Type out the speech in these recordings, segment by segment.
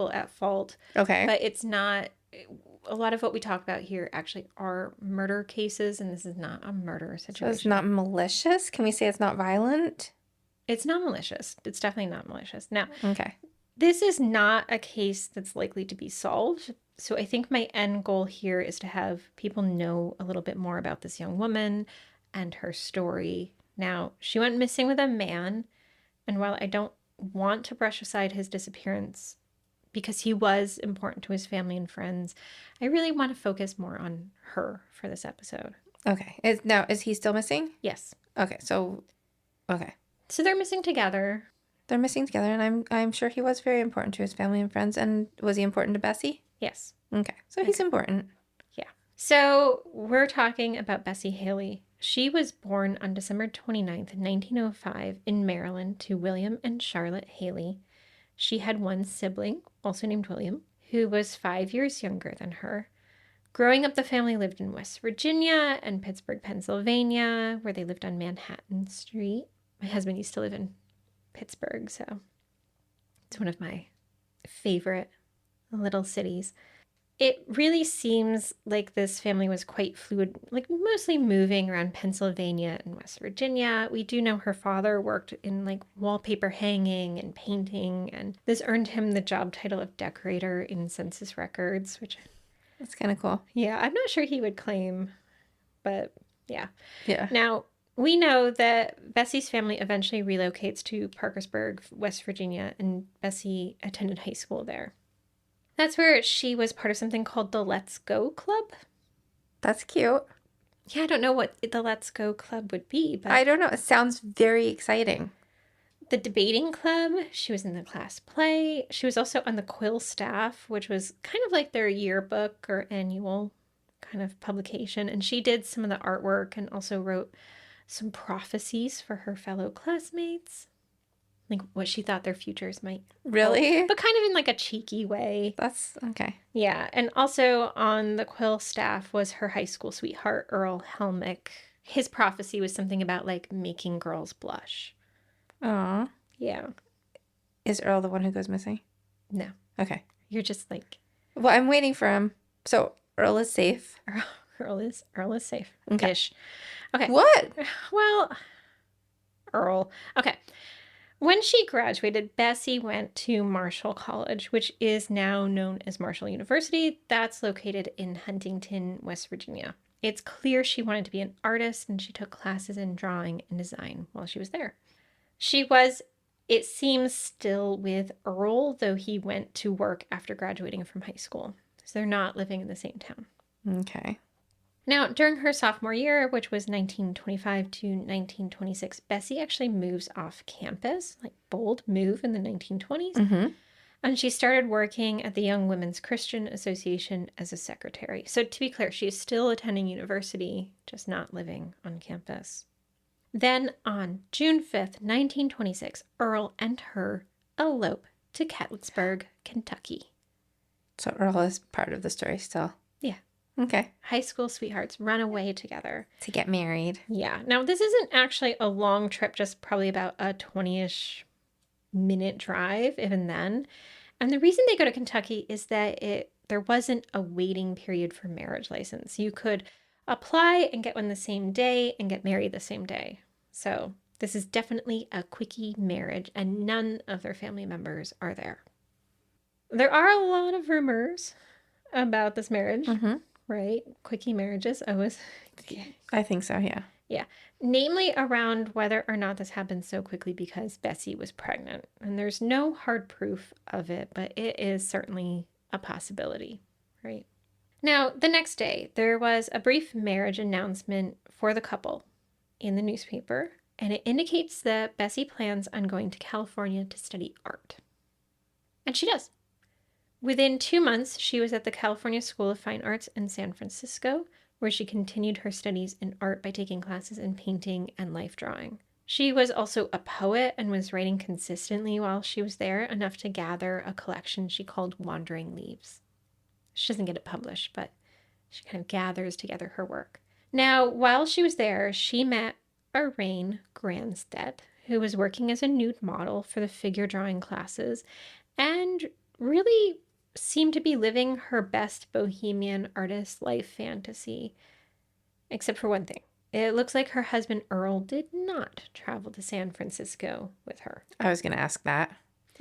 people at fault. Okay. But it's not, a lot of what we talk about here actually are murder cases, and this is not a murder So situation. it's not malicious? Can we say it's not violent? It's not malicious. It's definitely not malicious. Now, Okay. this is not a case that's likely to be solved. So I think my end goal here is to have people know a little bit more about this young woman and her story. Now, she went missing with a man, and while I don't want to brush aside his disappearance because he was important to his family and friends, I really want to focus more on her for this episode. Okay. Is he still missing? Yes. Okay. So they're missing together. they're missing together, and I'm sure he was very important to his family and friends. And was he important to Bessie? Yes. Okay. So he's important. Yeah. So we're talking about Bessie Haley. She was born on December 29th, 1905 in Maryland to William and Charlotte Haley. She had one sibling, also named William, who was 5 years younger than her. Growing up, the family lived in West Virginia and Pittsburgh, Pennsylvania, where they lived on Manhattan Street. My husband used to live in Pittsburgh, so it's one of my favorite little cities. It really seems like this family was quite fluid, like mostly moving around Pennsylvania and West Virginia. We do know her father worked in like wallpaper hanging and painting, and this earned him the job title of decorator in census records, which... That's kind of cool. Yeah, I'm not sure he would claim, but yeah. Yeah. Now, we know that Bessie's family eventually relocates to Parkersburg, West Virginia, and Bessie attended high school there. That's where she was part of something called the Let's Go Club. That's cute. Yeah, I don't know what the Let's Go Club would be, but... I don't know. It sounds very exciting. The debating club, she was in the class play. She was also on the Quill staff, which was kind of like their yearbook or annual kind of publication. And she did some of the artwork and also wrote some prophecies for her fellow classmates. Like what she thought their futures might Really? hold, but kind of in like a cheeky way. That's okay. Yeah. And also on the Quill staff was her high school sweetheart, Earl Helmick. His prophecy was something about like making girls blush. Aw. Yeah. Is Earl the one who goes missing? No. Okay. You're just like... Well, I'm waiting for him. So Earl is safe. Earl is safe. Okay. Ish. Okay. What? Well, Earl. Okay. When she graduated, Bessie went to Marshall College, which is now known as Marshall University. That's located in Huntington, West Virginia. It's clear she wanted to be an artist, and she took classes in drawing and design while she was there. She was, it seems, still with Earl, though he went to work after graduating from high school. So they're not living in the same town. Okay. Now, during her sophomore year, which was 1925 to 1926, Bessie actually moves off campus, like bold move in the 1920s. Mm-hmm. And she started working at the Young Women's Christian Association as a secretary. So to be clear, she is still attending university, just not living on campus. Then on June 5th, 1926, Earl and her elope to Catlettsburg, Kentucky. So Earl is part of the story still. Yeah. Okay. High school sweethearts run away together. To get married. Yeah. Now, this isn't actually a long trip, just probably about a 20-ish minute drive, even then. And the reason they go to Kentucky is that there wasn't a waiting period for marriage license. You could apply and get one the same day and get married the same day. So this is definitely a quickie marriage, and none of their family members are there. There are a lot of rumors about this marriage, right? Quickie marriages always. I think so, yeah. Yeah. Namely around whether or not this happened so quickly because Bessie was pregnant. And there's no hard proof of it, but it is certainly a possibility, right? Now, the next day, there was a brief marriage announcement for the couple in the newspaper, and it indicates that Bessie plans on going to California to study art. And she does. Within 2 months, she was at the California School of Fine Arts in San Francisco, where she continued her studies in art by taking classes in painting and life drawing. She was also a poet and was writing consistently while she was there, enough to gather a collection she called Wandering Leaves. She doesn't get it published, but she kind of gathers together her work. Now, while she was there, she met Arain Granstedt, who was working as a nude model for the figure drawing classes, and really seemed to be living her best bohemian artist life fantasy, except for one thing. It looks like her husband Earl did not travel to San Francisco with her. I was going to ask that.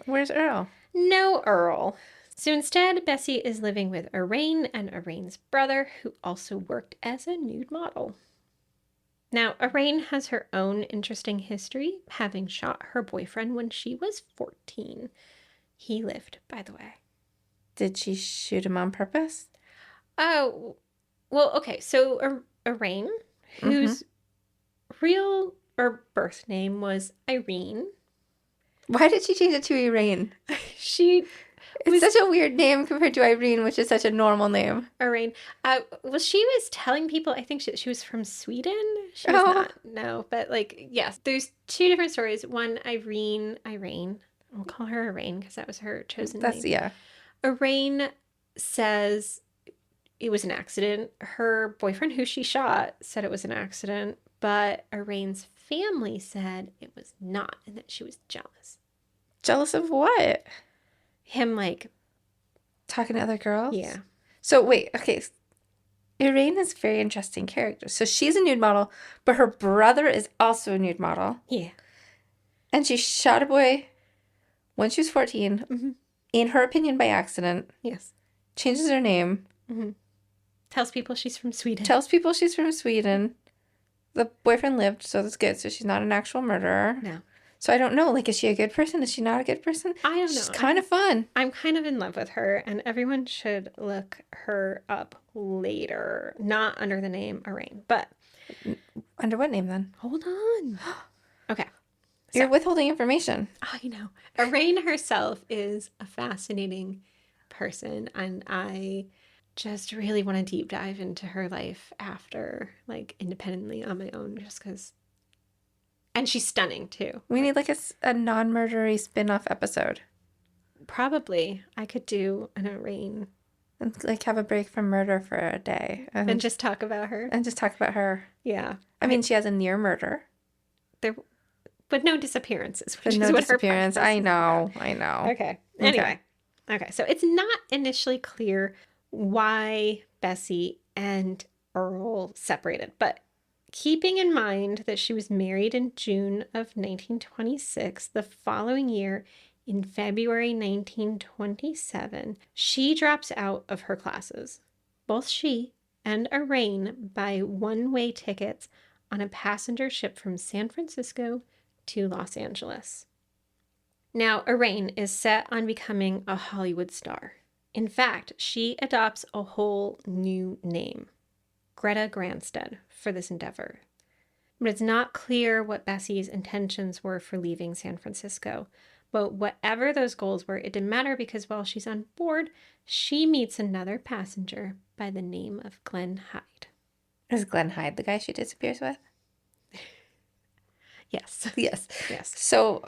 Where's Earl? No Earl. So instead, Bessie is living with Arain and Arain's brother, who also worked as a nude model. Now, Arain has her own interesting history, having shot her boyfriend when she was 14. He lived, by the way. Did she shoot him on purpose? Oh, well, okay. So Arain, whose real or birth name was Irene. Why did she change it to Irene? It's such a weird name compared to Irene, which is such a normal name. Arain. Well, she was telling people, I think she was from Sweden. She was not. No, but like, yes, there's two different stories. One, Irene. We'll call her Arain because that was her chosen name. Yeah. Arain says it was an accident. Her boyfriend, who she shot, said it was an accident, but Arain's family said it was not and that she was jealous. Jealous of what? Him, like, talking to other girls? Yeah. So, wait, okay. Irene is a very interesting character. So, she's a nude model, but her brother is also a nude model. Yeah. And she shot a boy when she was 14, in her opinion, by accident. Yes. Changes her name. Tells people she's from Sweden. The boyfriend lived, so that's good. So, she's not an actual murderer. No. So I don't know, like, is she a good person? Is she not a good person? I don't know. She's kind of fun. I'm kind of in love with her, and everyone should look her up later. Not under the name Arain, but... Under what name, then? Hold on. Okay. You're withholding information. I know. Arain herself is a fascinating person, and I just really want to deep dive into her life after, like, independently on my own, just because... And she's stunning, too. We need, like, a non-murdery spin-off episode. Probably. I could do an Arain. And, like, have a break from murder for a day. And just talk about her. Yeah. I mean, she has a near murder. But no disappearances. But no disappearance. I know. Okay. Anyway. Okay. So it's not initially clear why Bessie and Earl separated, but keeping in mind that she was married in June of 1926, the following year, in February 1927, she drops out of her classes. Both she and Arain buy one-way tickets on a passenger ship from San Francisco to Los Angeles. Now, Arain is set on becoming a Hollywood star. In fact, she adopts a whole new name, Greta Granstead, for this endeavor. But it's not clear what Bessie's intentions were for leaving San Francisco. But whatever those goals were, it didn't matter because while she's on board, she meets another passenger by the name of Glen Hyde. Is Glen Hyde the guy she disappears with? Yes. Yes. So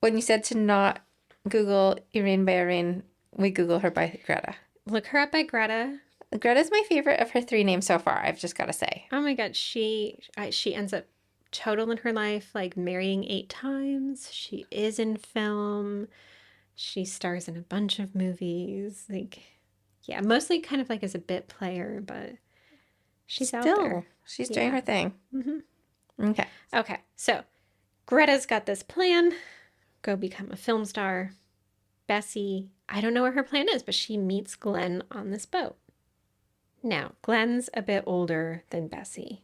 when you said to not Google Irene by Irene, we Google her by Greta. Look her up by Greta. Greta's my favorite of her three names so far, I've just got to say. Oh my God, she ends up total in her life, like marrying 8 times. She is in film. She stars in a bunch of movies. Like, yeah, mostly kind of like as a bit player, but she's out there. She's doing her thing. Okay. So Greta's got this plan. Go become a film star. Bessie, I don't know what her plan is, but she meets Glen on this boat. Now, Glen's a bit older than Bessie.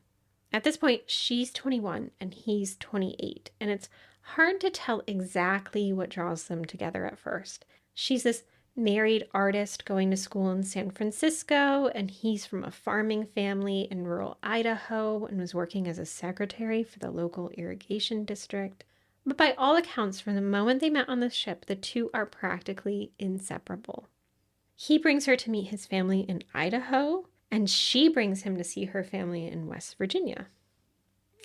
At this point, she's 21 and he's 28, and it's hard to tell exactly what draws them together at first. She's this married artist going to school in San Francisco, and he's from a farming family in rural Idaho and was working as a secretary for the local irrigation district. But by all accounts, from the moment they met on the ship, the two are practically inseparable. He brings her to meet his family in Idaho, and she brings him to see her family in West Virginia.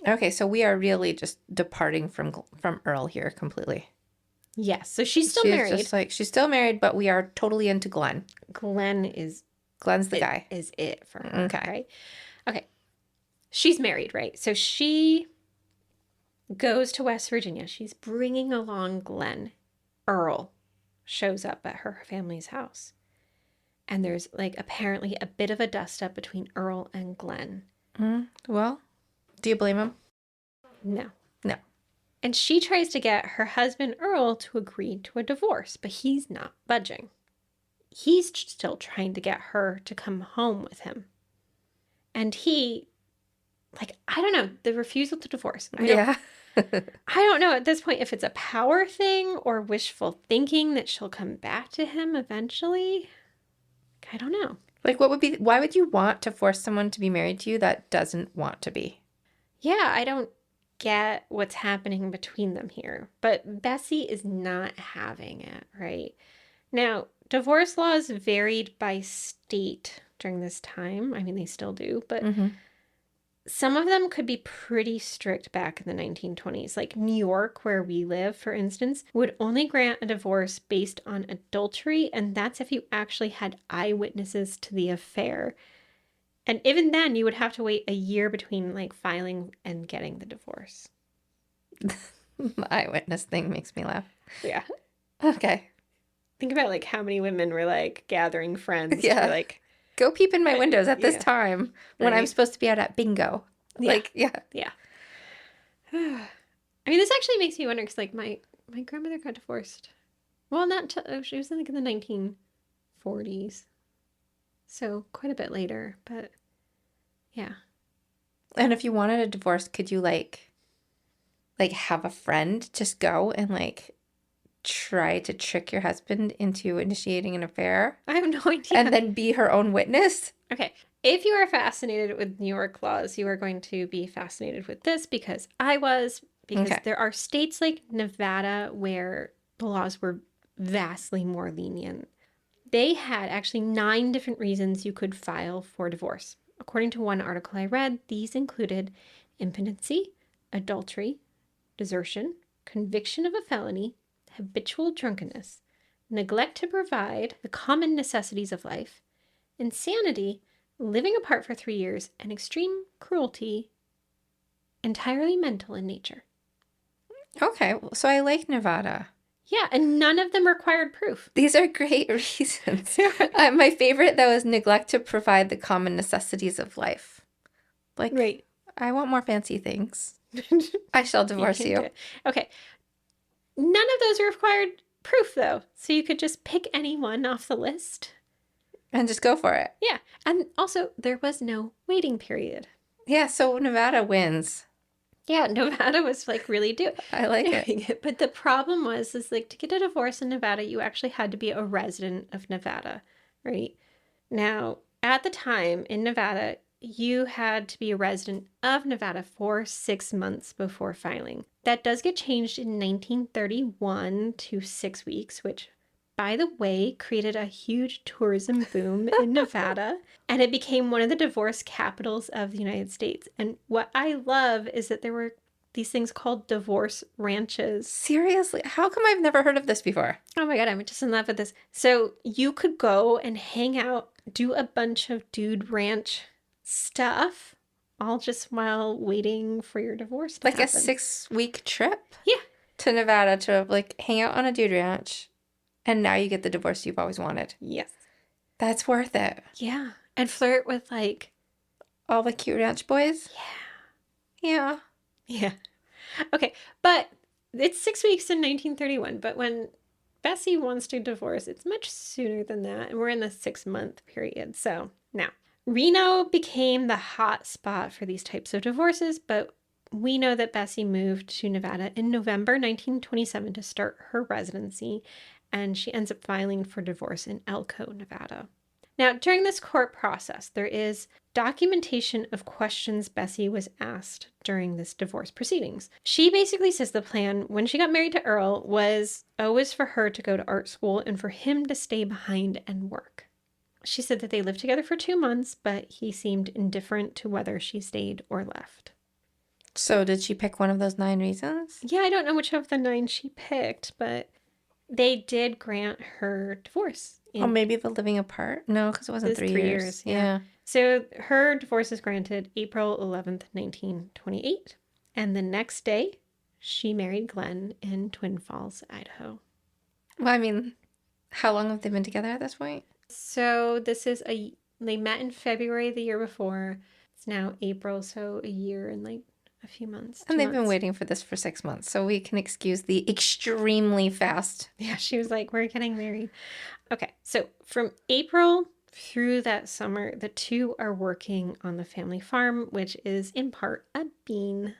Okay, so we are really just departing from Earl here completely. Yes, so she's still married. Just like, she's still married, but we are totally into Glen. Glen's the guy. Is it for her, okay. Right? Okay. She's married, right? So she goes to West Virginia. She's bringing along Earl. shows up at her family's house. And there's like apparently a bit of a dust up between Earl and Glen. Well, do you blame him? No. No. And she tries to get her husband Earl to agree to a divorce, but he's not budging. He's still trying to get her to come home with him. And he, like, I don't know, the refusal to divorce. Yeah. I don't know at this point if it's a power thing or wishful thinking that she'll come back to him eventually. I don't know. Like, why would you want to force someone to be married to you that doesn't want to be? Yeah, I don't get what's happening between them here. But Bessie is not having it, right? Now, divorce laws varied by state during this time. I mean, they still do, but some of them could be pretty strict back in the 1920s. Like New York, where we live, for instance, would only grant a divorce based on adultery, and that's if you actually had eyewitnesses to the affair. And even then, you would have to wait a year between like filing and getting the divorce. The eyewitness thing makes me laugh. Yeah. Okay. Think about like how many women were like gathering friends. Yeah. To, like, go peep in my windows at this time when I'm supposed to be out at bingo. Yeah. Like, yeah. Yeah. I mean, this actually makes me wonder because like my grandmother got divorced. Well, not till she was in like in the 1940s. So quite a bit later, but yeah. And if you wanted a divorce, could you like have a friend just go and like try to trick your husband into initiating an affair? I have no idea. And then be her own witness? Okay. If you are fascinated with New York laws, you are going to be fascinated with this because I was. Because there are states like Nevada where the laws were vastly more lenient. They had actually 9 different reasons you could file for divorce. According to one article I read, these included impotency, adultery, desertion, conviction of a felony, habitual drunkenness, neglect to provide the common necessities of life, insanity, living apart for 3 years, and extreme cruelty, entirely mental in nature. Okay, so I like Nevada. Yeah, and none of them required proof. These are great reasons. My favorite, though, is neglect to provide the common necessities of life. Like, right. I want more fancy things. I shall divorce you. Okay. None of those required proof, though. So you could just pick anyone off the list. And just go for it. Yeah. And also, there was no waiting period. Yeah, so Nevada wins. Yeah, Nevada was like really doing I like it. But the problem was like to get a divorce in Nevada, you actually had to be a resident of Nevada, right? Now, at the time in Nevada, you had to be a resident of Nevada for 6 months before filing. That does get changed in 1931 to 6 weeks, which, by the way, created a huge tourism boom in Nevada, and it became one of the divorce capitals of the United States. And what I love is that there were these things called divorce ranches. Seriously? How come I've never heard of this before? Oh my God, I'm just in love with this. So you could go and hang out, do a bunch of dude ranch stuff, all just while waiting for your divorce to happen. A 6-week trip? Yeah. To Nevada to like hang out on a dude ranch. And now you get the divorce you've always wanted. Yes. That's worth it. Yeah. And flirt with like all the cute ranch boys? Yeah. Yeah. Yeah. Okay. But it's 6 weeks in 1931. But when Bessie wants to divorce, it's much sooner than that. And we're in the 6-month period. So now, Reno became the hot spot for these types of divorces. But we know that Bessie moved to Nevada in November 1927 to start her residency. And she ends up filing for divorce in Elko, Nevada. Now, during this court process, there is documentation of questions Bessie was asked during this divorce proceedings. She basically says the plan when she got married to Earl was always for her to go to art school and for him to stay behind and work. She said that they lived together for 2 months, but he seemed indifferent to whether she stayed or left. So did she pick one of those 9 reasons? Yeah, I don't know which of the 9 she picked, but they did grant her divorce. Maybe the living apart? No, because it wasn't 3 years. Yeah. So her divorce is granted April 11th, 1928. And the next day, she married Glen in Twin Falls, Idaho. Well, I mean, How long have they been together at this point? So they met in February the year before. It's now April, so a year and like a few months. And 2 they've been months. waiting for this for 6 months, so we can excuse the extremely fast. Yeah, she was like, we're getting married. Okay, so from April through that summer, the two are working on the family farm, which is in part a bean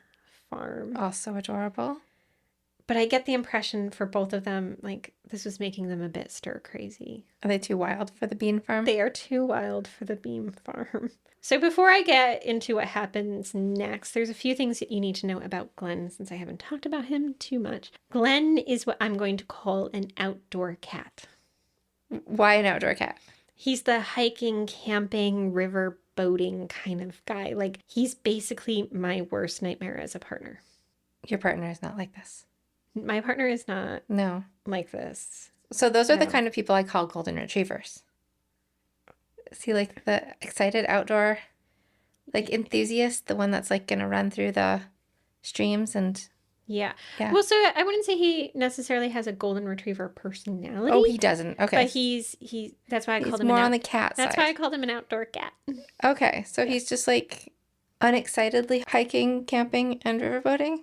farm. Oh, so adorable. But I get the impression for both of them, like, this was making them a bit stir crazy. Are they too wild for the bean farm? They are too wild for the bean farm. So before I get into what happens next, there's a few things that you need to know about Glen, since I haven't talked about him too much. Glen is what I'm going to call an outdoor cat. Why an outdoor cat? He's the hiking, camping, river boating kind of guy. Like, he's basically my worst nightmare as a partner. Your partner is not like this. My partner is not No. like this. So those are the No. kind of people I call golden retrievers. Is he like the excited outdoor, like enthusiast, the one that's like gonna run through the streams and Yeah. Yeah. Well, so I wouldn't say he necessarily has a golden retriever personality. Oh, he doesn't. Okay. But that's why I He's called him more on the cat That's side. why I called him an outdoor cat. Okay, so he's just like unexcitedly hiking, camping, and riverboating.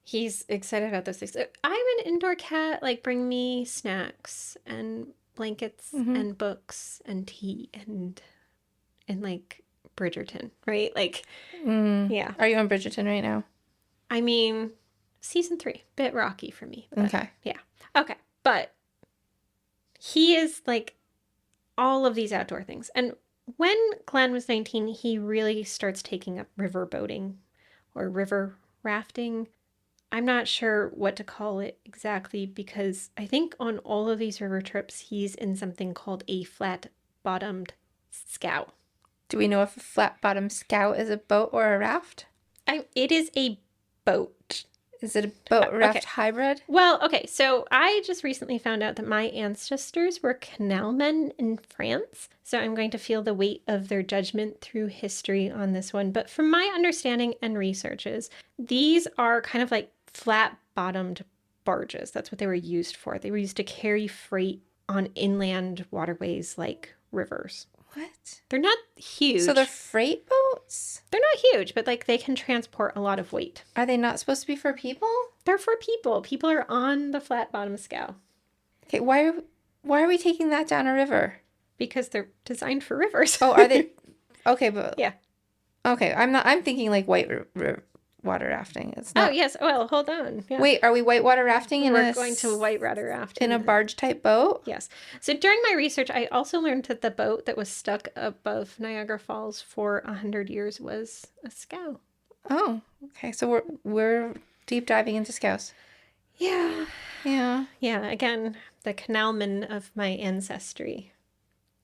He's excited about those things. I'm an indoor cat. Like, bring me snacks and blankets and books and tea and like Bridgerton, right? Like, yeah. Are you on Bridgerton right now? I mean, season 3, bit rocky for me. But Okay. yeah. Okay. But he is like all of these outdoor things. And when Glenn was 19, he really starts taking up river boating or river rafting. I'm not sure what to call it exactly, because I think on all of these river trips, he's in something called a flat-bottomed scow. Do we know if a flat-bottomed scow is a boat or a raft? It is a boat. Is it a boat raft hybrid? Well, okay, so I just recently found out that my ancestors were canalmen in France, so I'm going to feel the weight of their judgment through history on this one. But from my understanding and researches, these are kind of like flat-bottomed barges. That's what they were used for. They were used to carry freight on inland waterways like rivers. What? They're not huge. So they're freight boats? They're not huge, but like they can transport a lot of weight. Are they not supposed to be for people? They're for people. People are on the flat-bottom scow. Okay, why are we taking that down a river? Because they're designed for rivers. Oh, are they? Okay, but Yeah. Okay, I'm thinking like water rafting. It's not. Oh yes. Well, hold on. Yeah. Wait, are we whitewater rafting We're going to whitewater raft in a barge type boat? Yes. So during my research, I also learned that the boat that was stuck above Niagara Falls for 100 years was a scow. Oh, okay. So we're deep diving into scows. Yeah. Yeah. Yeah. Again, the canalmen of my ancestry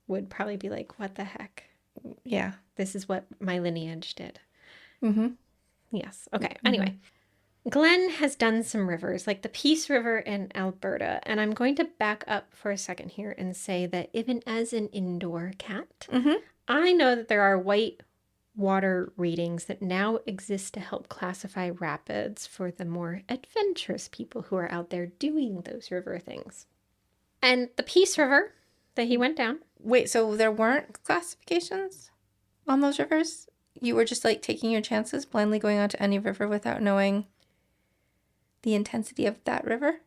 would probably be like, "What the heck? Yeah. This is what my lineage did." Mm-hmm. Yes. Okay. Anyway, Glen has done some rivers, like the Peace River in Alberta. And I'm going to back up for a second here and say that even as an indoor cat, I know that there are white water ratings that now exist to help classify rapids for the more adventurous people who are out there doing those river things. And the Peace River that he went down. Wait, so there weren't classifications on those rivers? You were just like taking your chances, blindly going onto any river without knowing the intensity of that river?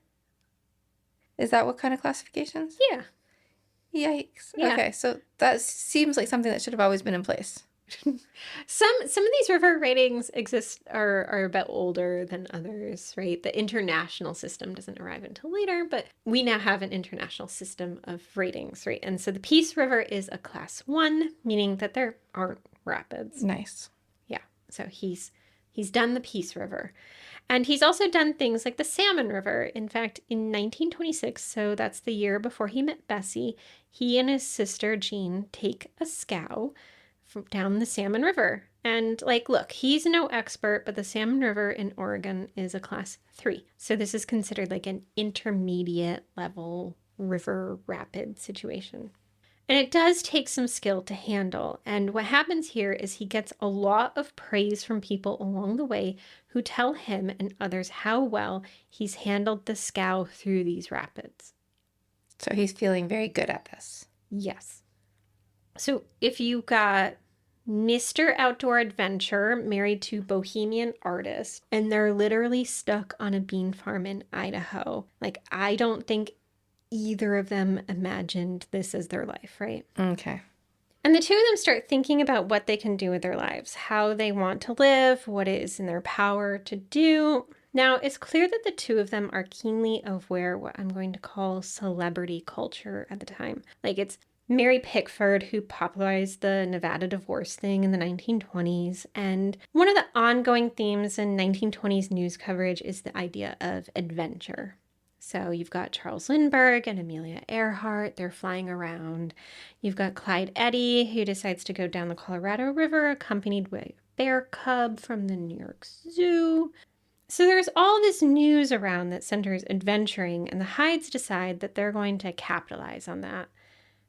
Is that what kind of classifications? Yeah. Yikes. Yeah. Okay, so that seems like something that should have always been in place. Some of these river ratings are a bit older than others, right? The international system doesn't arrive until later, but we now have an international system of ratings, right? And so the Peace River is a class 1, meaning that there aren't rapids. Nice. Yeah. So he's done the Peace River. And he's also done things like the Salmon River. In fact, in 1926, so that's the year before he met Bessie, he and his sister Jean take a scow down the Salmon River. And like, look, he's no expert, but the Salmon River in Oregon is a class 3. So this is considered like an intermediate level river rapid situation. And it does take some skill to handle. And what happens here is he gets a lot of praise from people along the way who tell him and others how well he's handled the scow through these rapids. So he's feeling very good at this. Yes. So if you got Mr. Outdoor Adventure married to bohemian artist, and they're literally stuck on a bean farm in Idaho, like, I don't think either of them imagined this as their life, right? Okay. And the two of them start thinking about what they can do with their lives, how they want to live, what is in their power to do. Now, it's clear that the two of them are keenly aware of what I'm going to call celebrity culture at the time. Like, it's Mary Pickford who popularized the Nevada divorce thing in the 1920s. And one of the ongoing themes in 1920s news coverage is the idea of adventure. So you've got Charles Lindbergh and Amelia Earhart. They're flying around. You've got Clyde Eddy, who decides to go down the Colorado River, accompanied by a bear cub from the New York Zoo. So there's all this news around that centers adventuring, and the Hydes decide that they're going to capitalize on that.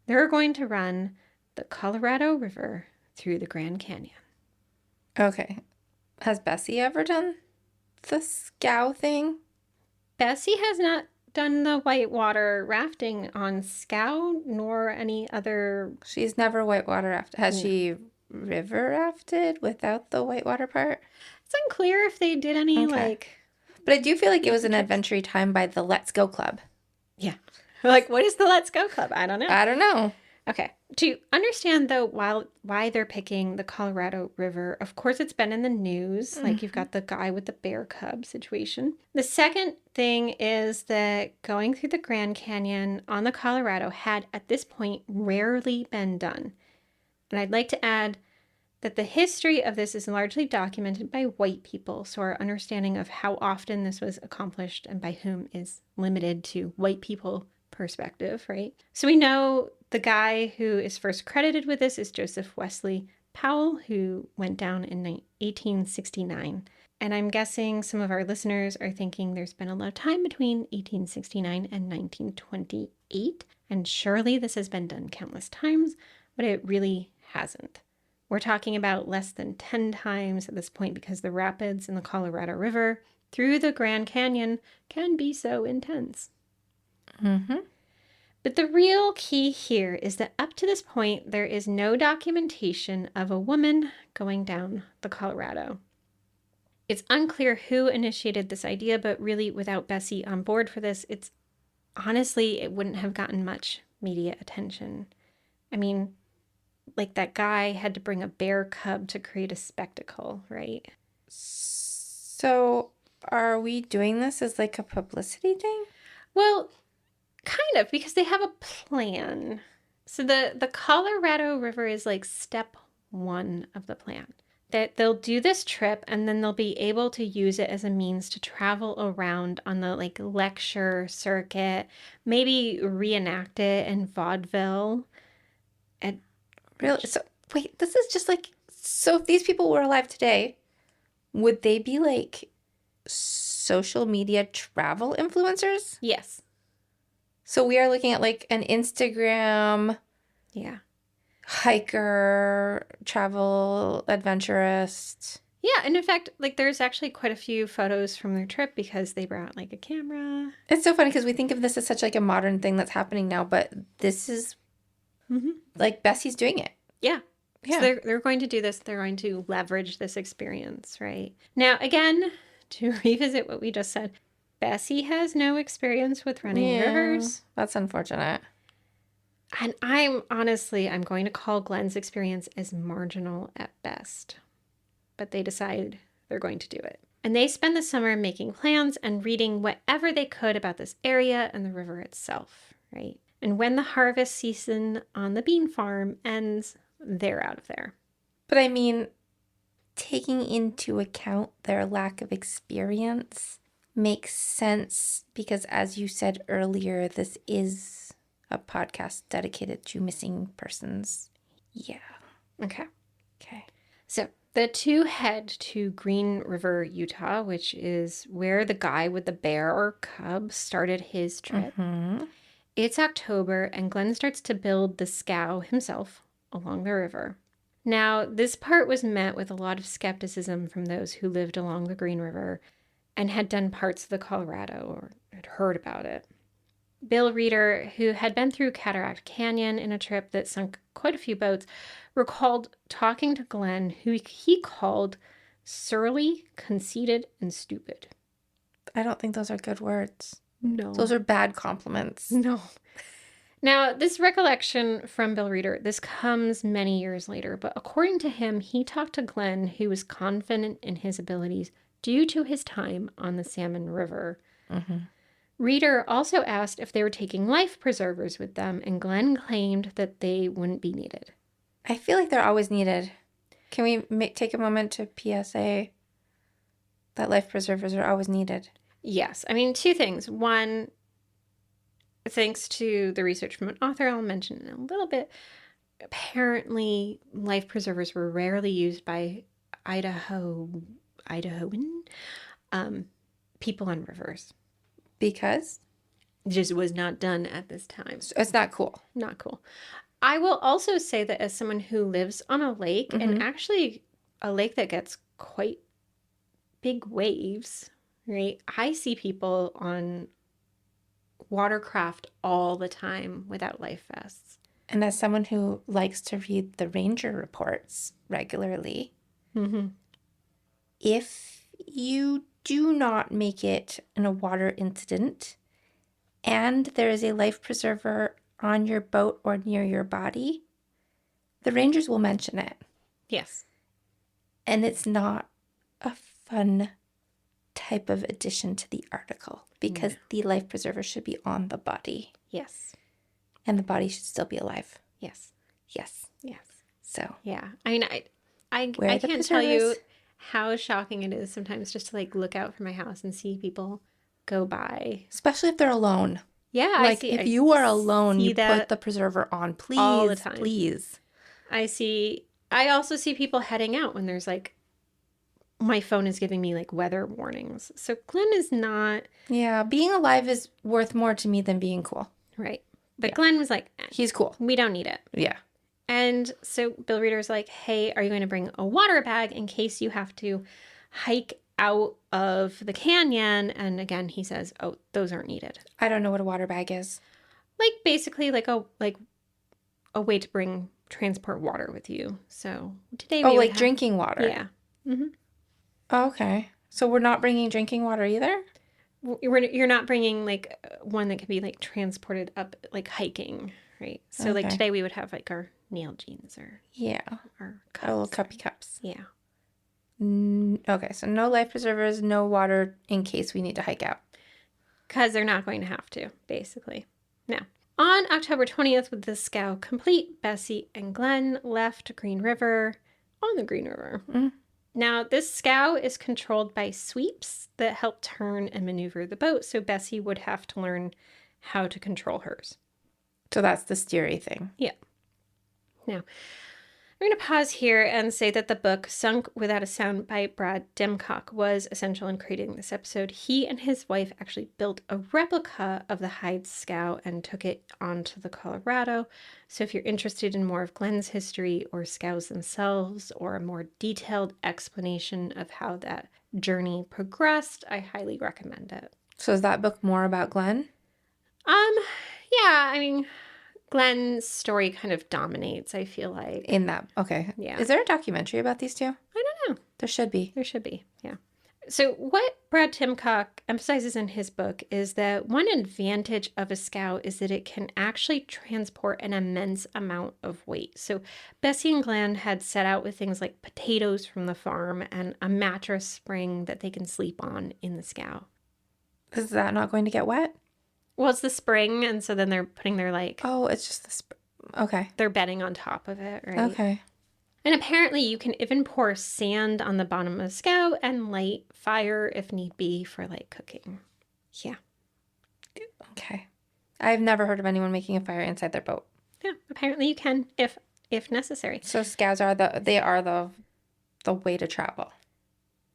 They're going to run the Colorado River through the Grand Canyon. Okay. Has Bessie ever done the scow thing? Bessie has not done the whitewater rafting on Scow nor any other. She's never whitewater rafted. Has she river rafted without the whitewater part? It's unclear if they did any But I do feel like it was an adventure time by the Let's Go Club. Yeah. Like, what is the Let's Go Club? I don't know. I don't know. Okay. To understand, though, why they're picking the Colorado River, of course, it's been in the news. Mm-hmm. Like, you've got the guy with the bear cub situation. The second thing is that going through the Grand Canyon on the Colorado had, at this point, rarely been done. And I'd like to add that the history of this is largely documented by white people, so our understanding of how often this was accomplished and by whom is limited to white people perspective, right? So we know the guy who is first credited with this is Joseph Wesley Powell, who went down in 1869. And I'm guessing some of our listeners are thinking there's been a lot of time between 1869 and 1928, and surely this has been done countless times, but it really hasn't. We're talking about less than 10 times at this point because the rapids in the Colorado River through the Grand Canyon can be so intense. Mm-hmm. But the real key here is that up to this point, there is no documentation of a woman going down the Colorado. It's unclear who initiated this idea, but really without Bessie on board for this, it wouldn't have gotten much media attention. I mean, like, that guy had to bring a bear cub to create a spectacle, right? So are we doing this as like a publicity thing? Well, kind of, because they have a plan. So the Colorado River is like step one of the plan. That they'll do this trip and then they'll be able to use it as a means to travel around on the like lecture circuit, maybe reenact it in vaudeville. And really? So wait, this is just like, so if these people were alive today, would they be like social media travel influencers? Yes. So we are looking at like an Instagram hiker, travel adventurist. Yeah, and in fact, like, there's actually quite a few photos from their trip because they brought like a camera. It's so funny because we think of this as such like a modern thing that's happening now, but this is like Bessie's doing it. Yeah. Yeah. So they're going to do this. They're going to leverage this experience, right? Now, again, to revisit what we just said, Bessie has no experience with running rivers. That's unfortunate. And I'm going to call Glen's experience as marginal at best. But they decide they're going to do it. And they spend the summer making plans and reading whatever they could about this area and the river itself, right? And when the harvest season on the bean farm ends, they're out of there. But I mean, taking into account their lack of experience makes sense because, as you said earlier, this is a podcast dedicated to missing persons. Yeah. Okay. Okay. So the two head to Green River, Utah, which is where the guy with the bear or cub started his trip. Mm-hmm. It's October, and Glen starts to build the scow himself along the river. Now, this part was met with a lot of skepticism from those who lived along the Green River and had done parts of the Colorado or had heard about it. Bill Reeder, who had been through Cataract Canyon in a trip that sunk quite a few boats, recalled talking to Glen, who he called surly, conceited, and stupid. I don't think those are good words. No. Those are bad compliments. No. Now, this recollection from Bill Reeder, this comes many years later, but according to him, he talked to Glen, who was confident in his abilities due to his time on the Salmon River. Mm-hmm. Reeder also asked if they were taking life preservers with them, and Glen claimed that they wouldn't be needed. I feel like they're always needed. Can we take a moment to PSA that life preservers are always needed? Yes. I mean, two things. One, thanks to the research from an author I'll mention in a little bit, apparently life preservers were rarely used by Idahoan people on rivers. Because? It just was not done at this time. So it's not cool. Not cool. I will also say that as someone who lives on a lake, and actually a lake that gets quite big waves, right? I see people on watercraft all the time without life vests. And as someone who likes to read the ranger reports regularly, if you do not make it in a water incident and there is a life preserver on your boat or near your body, the rangers will mention it. Yes. And it's not a fun type of addition to the article because the life preserver should be on the body. Yes. And the body should still be alive. Yes. Yes. Yes. So. Yeah. I mean, I can't tell you how shocking it is sometimes just to like look out from my house and see people go by. Especially if they're alone. Yeah, like if you are alone, you put the preserver on, please, all the time. Please. I also see people heading out when there's like, my phone is giving me like weather warnings. So Glen is not. Yeah, being alive is worth more to me than being cool. Right. But Glen was like, he's cool. We don't need it. Yeah. And so Bill Reeder's like, hey, are you going to bring a water bag in case you have to hike out of the canyon? And again, he says, oh, those aren't needed. I don't know what a water bag is. Like basically like a way to transport water with you. So today we like drinking water. Yeah. Mm-hmm. Oh, okay. So we're not bringing drinking water either? You're not bringing like one that can be like transported up like hiking, right? So like today we would have like our nail jeans or our cups. Little cuppy cups. Yeah. Okay, so no life preservers, no water in case we need to hike out. Because they're not going to have to, basically. Now, on October 20th, with the scow complete, Bessie and Glen left Green River on the Green River. Mm-hmm. Now, this scow is controlled by sweeps that help turn and maneuver the boat, so Bessie would have to learn how to control hers. So that's the steery thing. Yeah. Now, I'm going to pause here and say that the book Sunk Without a Sound by Brad Dimcock was essential in creating this episode. He and his wife actually built a replica of the Hyde scow and took it onto the Colorado. So if you're interested in more of Glen's history or scows themselves or a more detailed explanation of how that journey progressed, I highly recommend it. So is that book more about Glen? Yeah, I mean, Glen's story kind of dominates, I feel like. In that, okay. Yeah. Is there a documentary about these two? I don't know. There should be. There should be, yeah. So what Brad Dimcock emphasizes in his book is that one advantage of a scow is that it can actually transport an immense amount of weight. So Bessie and Glen had set out with things like potatoes from the farm and a mattress spring that they can sleep on in the scow. Is that not going to get wet? Well, it's the spring, and so then they're putting their like... Oh, it's just the spring. Okay. They're bedding on top of it, right? Okay. And apparently you can even pour sand on the bottom of a scow and light fire if need be for like cooking. Yeah. Okay. I've never heard of anyone making a fire inside their boat. Yeah, apparently you can if necessary. So scows are the way to travel.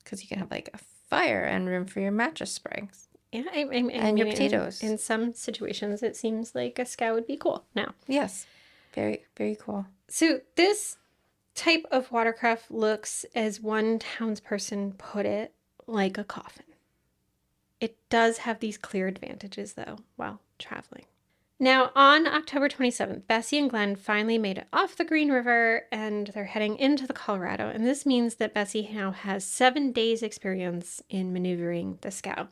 Because you can have like a fire and room for your mattress springs. Yeah, and your potatoes. In some situations, it seems like a scow would be cool. Now, yes, very, very cool. So this type of watercraft looks, as one townsperson put it, like a coffin. It does have these clear advantages, though, while traveling. Now, on October 27th, Bessie and Glen finally made it off the Green River, and they're heading into the Colorado. And this means that Bessie now has 7 days experience in maneuvering the scow.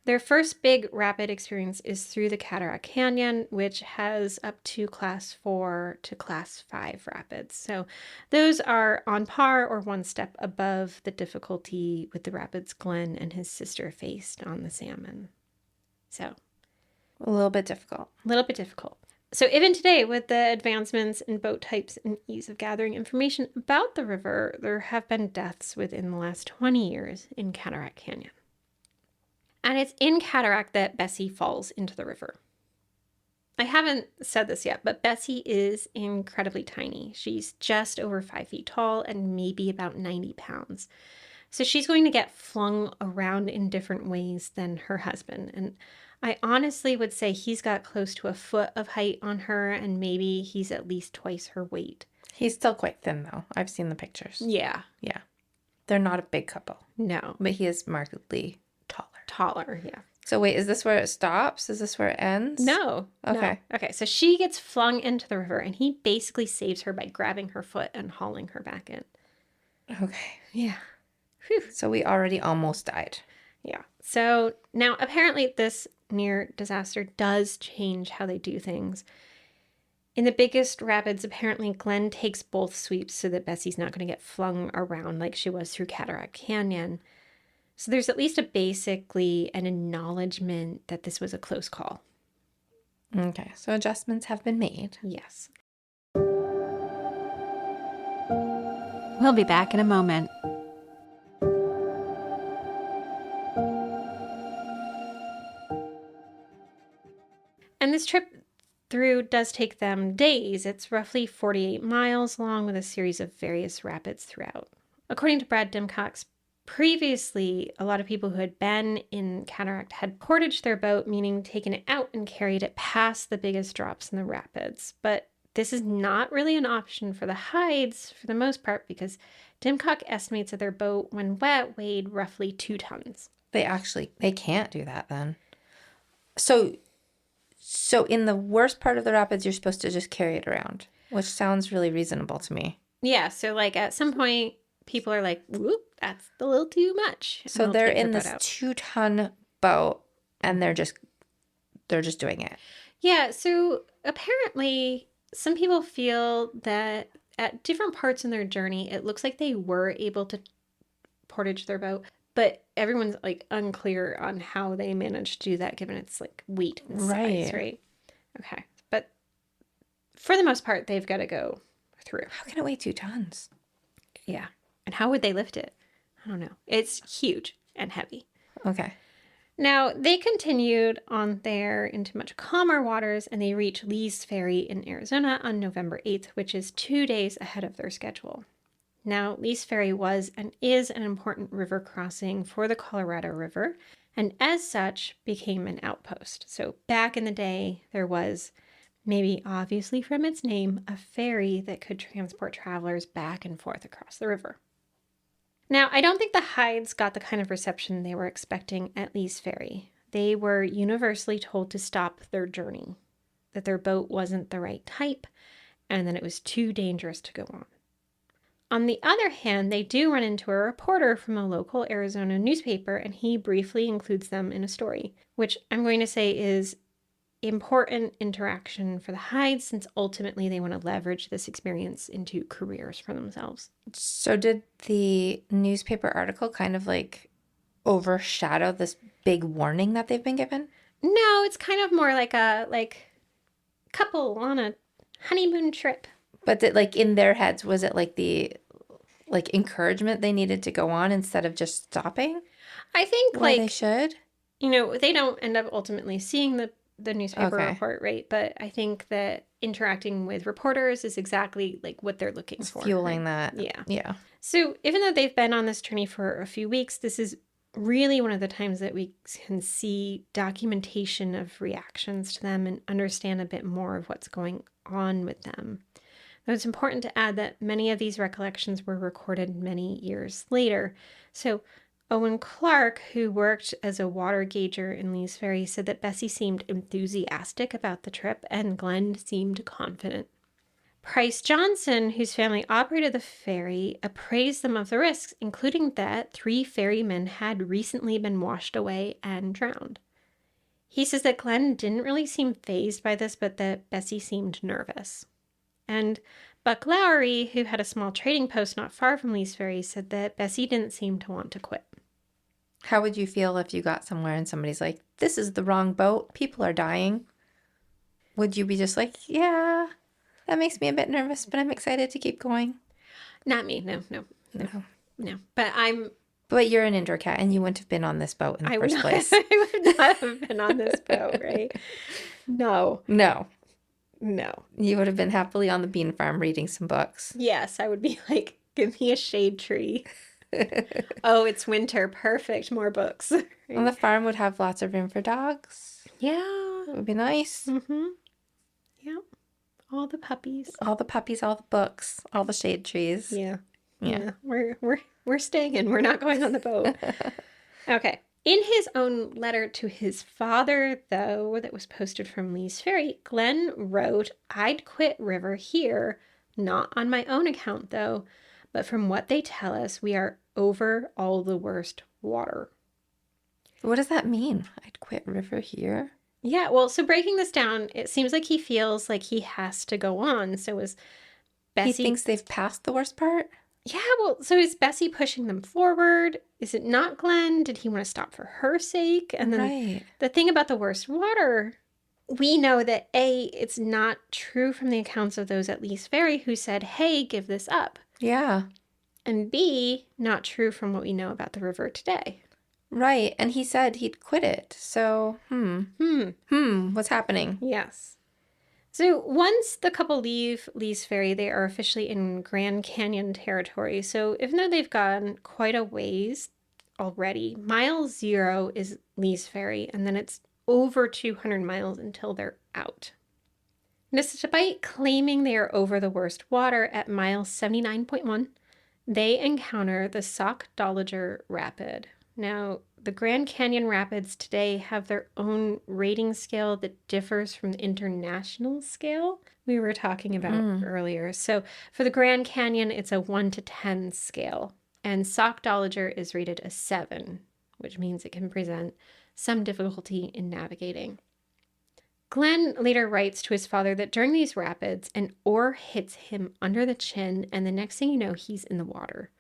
Their first big rapid experience is through the Cataract Canyon, which has up to class 4 to class 5 rapids. So those are on par or one step above the difficulty with the rapids Glen and his sister faced on the Salmon. So A little bit difficult. a little bit difficult. So even today, with the advancements in boat types and ease of gathering information about the river, there have been deaths within the last 20 years in Cataract Canyon. And it's in Cataract that Bessie falls into the river. I haven't said this yet, but Bessie is incredibly tiny. She's just over 5 feet tall and maybe about 90 pounds. So she's going to get flung around in different ways than her husband. And I honestly would say he's got close to a foot of height on her, and maybe he's at least twice her weight. He's still quite thin, though. I've seen the pictures. Yeah. Yeah. They're not a big couple, No. but he is markedly taller. Taller, yeah. So wait, is this where it stops? Is this where it ends? No. Okay. No. Okay, so she gets flung into the river, and he basically saves her by grabbing her foot and hauling her back in. Okay. Yeah. Whew. So we already almost died. Yeah. So now apparently this near disaster does change how they do things. In the biggest rapids, apparently Glen takes both sweeps so that Bessie's not going to get flung around like she was through Cataract Canyon. So there's at least basically an acknowledgement that this was a close call. Okay. So adjustments have been made. Yes. We'll be back in a moment. And this trip through does take them days. It's roughly 48 miles long with a series of various rapids throughout. According to Brad Dimcox, previously, a lot of people who had been in Cataract had portaged their boat, meaning taken it out and carried it past the biggest drops in the rapids. But this is not really an option for the Hydes for the most part, because Dimcock estimates that their boat, when wet, weighed roughly 2 tons. They can't do that then. So in the worst part of the rapids, you're supposed to just carry it around, which sounds really reasonable to me. Yeah, so like at some point, people are like, whoop, that's a little too much. So they're in this 2-ton boat, and they're just doing it. Yeah, so apparently some people feel that at different parts in their journey, it looks like they were able to portage their boat, but everyone's like unclear on how they managed to do that given its like weight and size, right? Okay. But for the most part, they've got to go through. How can it weigh 2 tons? Yeah. And how would they lift it? I don't know. It's huge and heavy. Okay. Now, they continued on there into much calmer waters, and they reached Lee's Ferry in Arizona on November 8th, which is 2 days ahead of their schedule. Now, Lee's Ferry was and is an important river crossing for the Colorado River, and as such became an outpost. So back in the day, there was, maybe obviously from its name, a ferry that could transport travelers back and forth across the river. Now, I don't think the Hydes got the kind of reception they were expecting at Lee's Ferry. They were universally told to stop their journey, that their boat wasn't the right type, and that it was too dangerous to go on. On the other hand, they do run into a reporter from a local Arizona newspaper, and he briefly includes them in a story, which I'm going to say is important interaction for the Hydes, since ultimately they want to leverage this experience into careers for themselves. So did the newspaper article kind of like overshadow this big warning that they've been given? No, it's kind of more like a couple on a honeymoon trip. But like in their heads, was it like the encouragement they needed to go on instead of just stopping? I think Why they should? They don't end up ultimately seeing the newspaper Okay. report, right? But I think that interacting with reporters is exactly like what they're looking for. Fueling right? that. Yeah. Yeah. So even though they've been on this journey for a few weeks, this is really one of the times that we can see documentation of reactions to them and understand a bit more of what's going on with them. Though it's important to add that many of these recollections were recorded many years later. So Owen Clark, who worked as a water gauger in Lee's Ferry, said that Bessie seemed enthusiastic about the trip and Glen seemed confident. Price Johnson, whose family operated the ferry, appraised them of the risks, including that 3 ferrymen had recently been washed away and drowned. He says that Glen didn't really seem fazed by this, but that Bessie seemed nervous. And Buck Lowry, who had a small trading post not far from Lee's Ferry, said that Bessie didn't seem to want to quit. How would you feel if you got somewhere and somebody's like, this is the wrong boat, people are dying? Would you be just like, yeah, that makes me a bit nervous, but I'm excited to keep going? Not me, no. But you're an indoor cat and you wouldn't have been on this boat in the first place. I would not have been on this boat, right? No. You would have been happily on the bean farm reading some books. Yes, I would be like, give me a shade tree. Oh, it's winter. Perfect. More books. Right? And the farm would have lots of room for dogs. Yeah. It would be nice. Mm-hmm. Yeah. All the puppies. All the puppies, all the books, all the shade trees. Yeah. We're staying in. We're not going on the boat. Okay. In his own letter to his father, though, that was posted from Lee's Ferry, Glen wrote, I'd quit River here, not on my own account, though, but from what they tell us, we are over all the worst water. What does that mean? I'd quit River here? Yeah, well, so breaking this down, it seems like he feels like he has to go on. So is Bessie... He thinks they've passed the worst part? Yeah, well, so is Bessie pushing them forward? Is it not Glen? Did he want to stop for her sake? And then the thing about the worst water, we know that A, it's not true from the accounts of those at Lee's Ferry who said, hey, give this up. Yeah. And B, not true from what we know about the river today. Right, and he said he'd quit it. So, what's happening? Yes. So once the couple leave Lee's Ferry, they are officially in Grand Canyon territory. So even though they've gone quite a ways already, mile 0 is Lee's Ferry, and then it's over 200 miles until they're out. Despite claiming they are over the worst water at mile 79.1, they encounter the Sockdolager Rapid. Now, the Grand Canyon Rapids today have their own rating scale that differs from the international scale we were talking about earlier. So for the Grand Canyon, it's a 1 to 10 scale, and Sockdolager is rated a 7, which means it can present some difficulty in navigating. Glen later writes to his father that during these rapids, an oar hits him under the chin, and the next thing you know, he's in the water.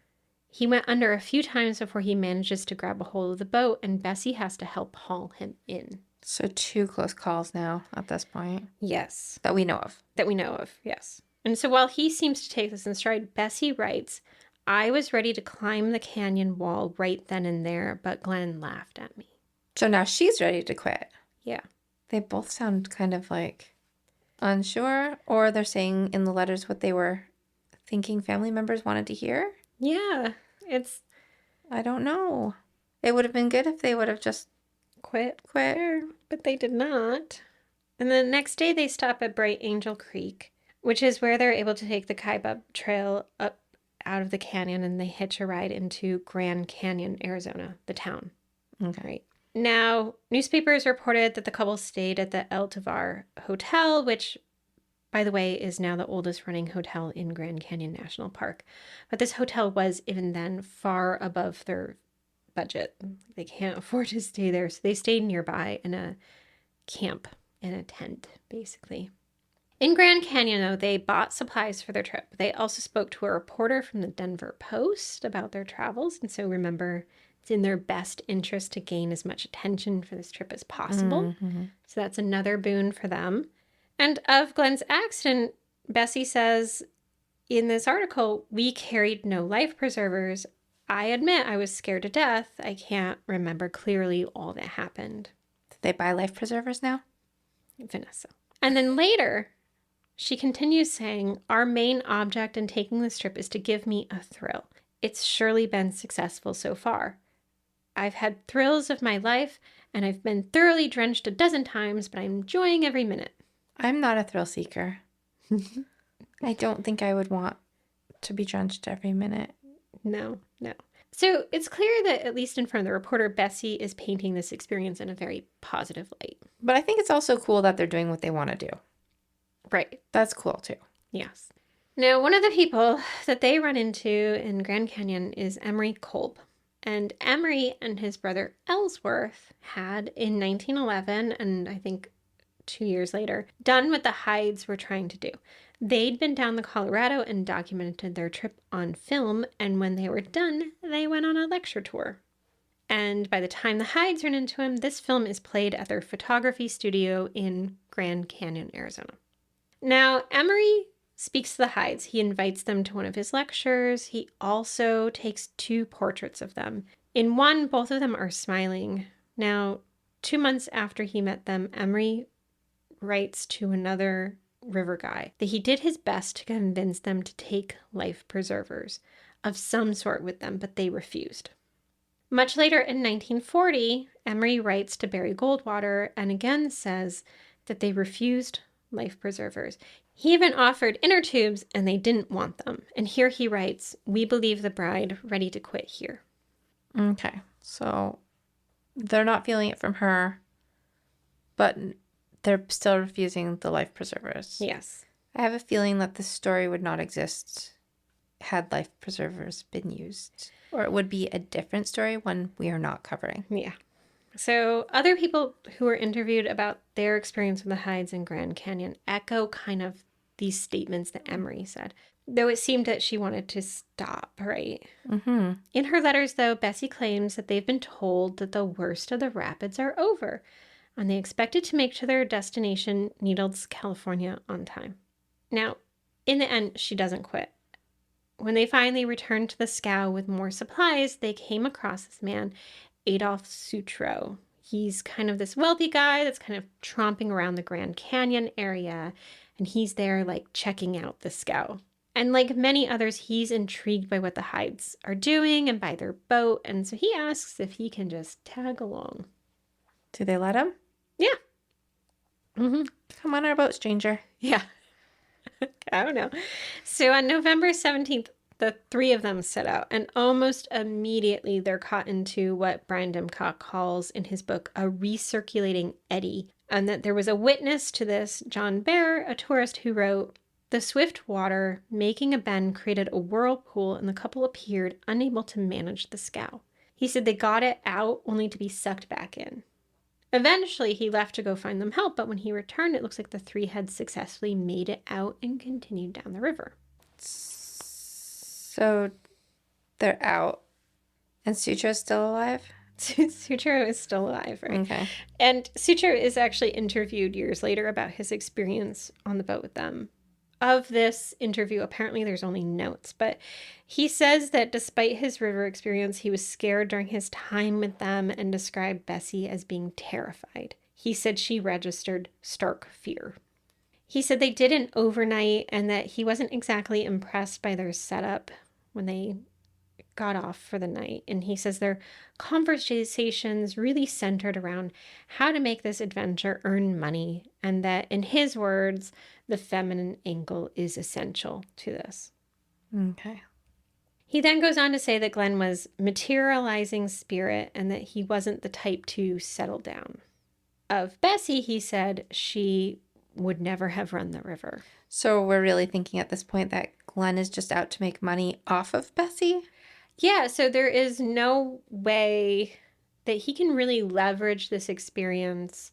He went under a few times before he manages to grab a hold of the boat, and Bessie has to help haul him in. So 2 close calls now at this point. Yes. That we know of, yes. And so while he seems to take this in stride, Bessie writes, I was ready to climb the canyon wall right then and there, but Glen laughed at me. So now she's ready to quit. Yeah. They both sound kind of like unsure, or they're saying in the letters what they were thinking family members wanted to hear. Yeah, I don't know. It would have been good if they would have just quit, but they did not. And the next day they stop at Bright Angel Creek, which is where they're able to take the Kaibab Trail up out of the canyon, and they hitch a ride into Grand Canyon, Arizona, the town. Okay. Right. Now, newspapers reported that the couple stayed at the El Tovar Hotel, which, by the way, is now the oldest running hotel in Grand Canyon National Park. But this hotel was, even then, far above their budget. They can't afford to stay there, so they stayed nearby in a camp, in a tent, basically. In Grand Canyon, though, they bought supplies for their trip. They also spoke to a reporter from the Denver Post about their travels, and so remember, it's in their best interest to gain as much attention for this trip as possible. Mm-hmm. So that's another boon for them. And of Glen's accident, Bessie says in this article, we carried no life preservers. I admit I was scared to death. I can't remember clearly all that happened. Did they buy life preservers now? Vanessa. And then later, she continues saying, our main object in taking this trip is to give me a thrill. It's surely been successful so far. I've had thrills of my life, and I've been thoroughly drenched a dozen times, but I'm enjoying every minute. I'm not a thrill seeker. I don't think I would want to be drenched every minute. No, no. So it's clear that, at least in front of the reporter, Bessie is painting this experience in a very positive light. But I think it's also cool that they're doing what they want to do. Right. That's cool, too. Yes. Now, one of the people that they run into in Grand Canyon is Emery Kolb. And Emery and his brother Ellsworth had, in 1911, and I think 2 years later, done what the Hydes were trying to do. They'd been down the Colorado and documented their trip on film, and when they were done, they went on a lecture tour. And by the time the Hydes run into him, this film is played at their photography studio in Grand Canyon, Arizona. Now, Emery speaks to the Hydes. He invites them to one of his lectures. He also takes 2 portraits of them. In one, both of them are smiling. Now, 2 months after he met them, Emery writes to another river guy that he did his best to convince them to take life preservers of some sort with them, but they refused. Much later in 1940, Emery writes to Barry Goldwater and again says that they refused life preservers. He even offered inner tubes and they didn't want them. And here he writes, "We believe the bride ready to quit here." Okay. So they're not feeling it from her, but they're still refusing the life preservers. Yes. I have a feeling that this story would not exist had life preservers been used. Or it would be a different story, one we are not covering. Yeah. So other people who were interviewed about their experience with the Hydes in Grand Canyon echo kind of these statements that Emery said, though it seemed that she wanted to stop, right? Mm-hmm. In her letters, though, Bessie claims that they've been told that the worst of the rapids are over, and they expected to make to their destination, Needles, California, on time. Now, in the end, she doesn't quit. When they finally returned to the scow with more supplies, they came across this man, Adolph Sutro. He's kind of this wealthy guy that's kind of tromping around the Grand Canyon area, and he's there like checking out the scow. And like many others, he's intrigued by what the Hydes are doing and by their boat, and so he asks if he can just tag along. Do they let him? Yeah. Mm-hmm. Come on our boat, stranger. Yeah. I don't know. So on November 17th, the 3 of them set out, and almost immediately they're caught into what Brian Dimcock calls in his book a recirculating eddy, and that there was a witness to this, John Bear, a tourist, who wrote, "The swift water making a bend created a whirlpool, and the couple appeared unable to manage the scow." He said they got it out only to be sucked back in. Eventually, he left to go find them help, but when he returned, it looks like the 3 had successfully made it out and continued down the river. So they're out, and Sutro's still alive? Sutro is still alive, right? Okay. And Sutro is actually interviewed years later about his experience on the boat with them. Of this interview, apparently there's only notes, but he says that despite his river experience, he was scared during his time with them and described Bessie as being terrified. He said she registered stark fear. He said they did an overnight and that he wasn't exactly impressed by their setup when they got off for the night. And he says their conversations really centered around how to make this adventure earn money, and that, in his words, the feminine angle is essential to this. Okay. He then goes on to say that Glen was materializing spirit and that he wasn't the type to settle down. Of Bessie, he said she would never have run the river. So we're really thinking at this point that Glen is just out to make money off of Bessie? Yeah, so there is no way that he can really leverage this experience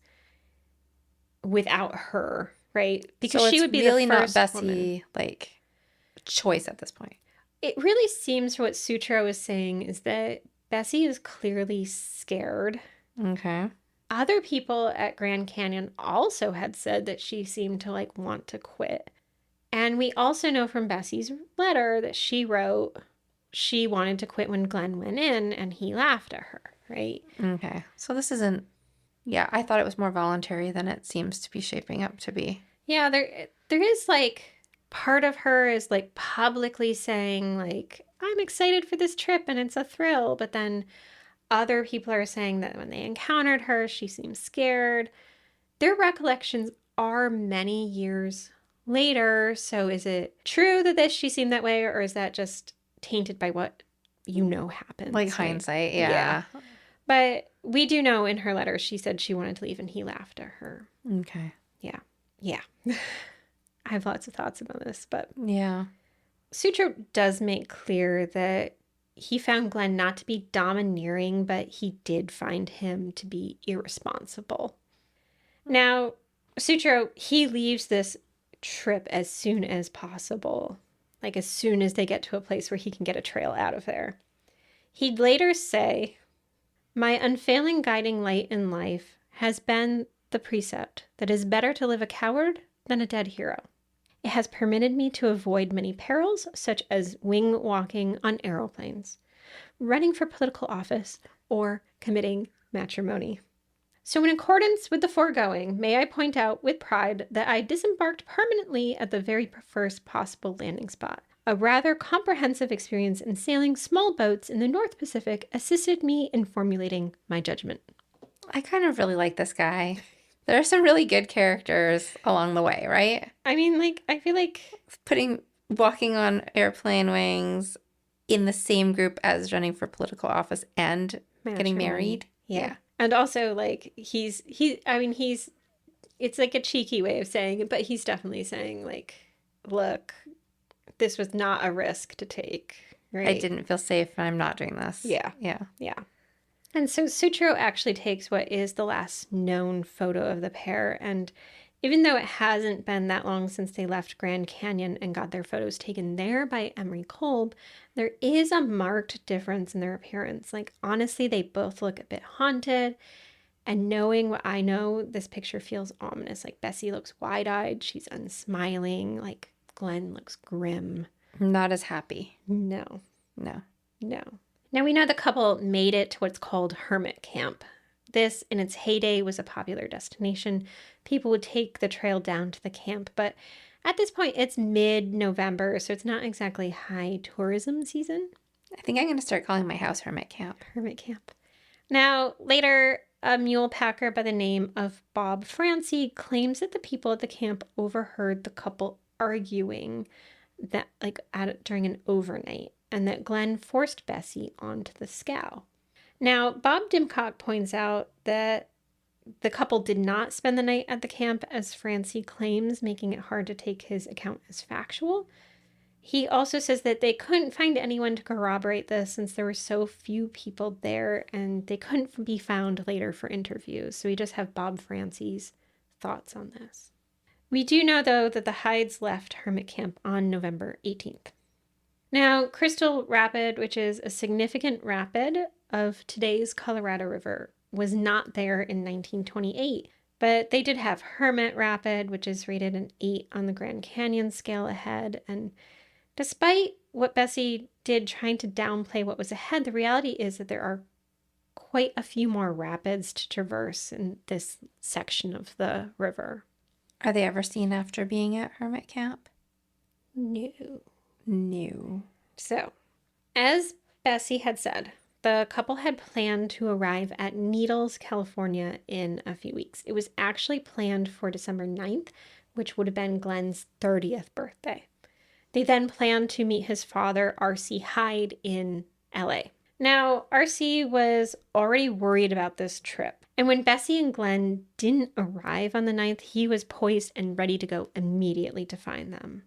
without her, right? Because so she would be really the first not Bessie woman. like choice at this point. It really seems what Sutro is saying is that Bessie is clearly scared. Okay. Other people at Grand Canyon also had said that she seemed to like want to quit. And we also know from Bessie's letter that she wrote she wanted to quit when Glen went in and he laughed at her, right? Okay. So this isn't, yeah, I thought it was more voluntary than it seems to be shaping up to be. Yeah, there is like part of her is like publicly saying like, I'm excited for this trip and it's a thrill. But then other people are saying that when they encountered her, she seemed scared. Their recollections are many years later. So is it true that she seemed that way, or is that just tainted by what happens. Like right? hindsight, yeah. But we do know in her letter she said she wanted to leave and he laughed at her. Okay. Yeah. I have lots of thoughts about this, but Yeah. Sutro does make clear that he found Glen not to be domineering, but he did find him to be irresponsible. Now, Sutro, he leaves this trip as soon as possible, like as soon as they get to a place where he can get a trail out of there. He'd later say, "My unfailing guiding light in life has been the precept that it is better to live a coward than a dead hero. It has permitted me to avoid many perils, such as wing walking on aeroplanes, running for political office, or committing matrimony. So in accordance with the foregoing, may I point out with pride that I disembarked permanently at the very first possible landing spot. A rather comprehensive experience in sailing small boats in the North Pacific assisted me in formulating my judgment." I kind of really like this guy. There are some really good characters along the way, right? I mean, like, I feel like... Walking on airplane wings in the same group as running for political office and getting married. Yeah. And also, like, it's like a cheeky way of saying it, but he's definitely saying, like, look, this was not a risk to take, right? I didn't feel safe and I'm not doing this. Yeah. Yeah. And so Sutro actually takes what is the last known photo of the pair, and even though it hasn't been that long since they left Grand Canyon and got their photos taken there by Emery Kolb, there is a marked difference in their appearance. Like, honestly, they both look a bit haunted, and knowing what I know, this picture feels ominous. Like, Bessie looks wide-eyed, she's unsmiling, like, Glen looks grim. Not as happy. No. No. Now, we know the couple made it to what's called Hermit Camp. This, in its heyday, was a popular destination. People would take the trail down to the camp, but at this point, it's mid-November, so it's not exactly high tourism season. I think I'm going to start calling my house Hermit Camp. Hermit Camp. Now, later, a mule packer by the name of Bob Francie claims that the people at the camp overheard the couple arguing during an overnight, and that Glen forced Bessie onto the scow. Now, Bob Dimcock points out that the couple did not spend the night at the camp, as Francie claims, making it hard to take his account as factual. He also says that they couldn't find anyone to corroborate this since there were so few people there, and they couldn't be found later for interviews. So we just have Bob Francie's thoughts on this. We do know, though, that the Hydes left Hermit Camp on November 18th. Now, Crystal Rapid, which is a significant rapid of today's Colorado River, was not there in 1928, but they did have Hermit Rapid, which is rated an 8 on the Grand Canyon scale ahead, and despite what Bessie did trying to downplay what was ahead, the reality is that there are quite a few more rapids to traverse in this section of the river. Are they ever seen after being at Hermit Camp? No. So, as Bessie had said, the couple had planned to arrive at Needles, California in a few weeks. It was actually planned for December 9th, which would have been Glen's 30th birthday. They then planned to meet his father, R.C. Hyde, in L.A. Now, R.C. was already worried about this trip, and when Bessie and Glen didn't arrive on the 9th, he was poised and ready to go immediately to find them.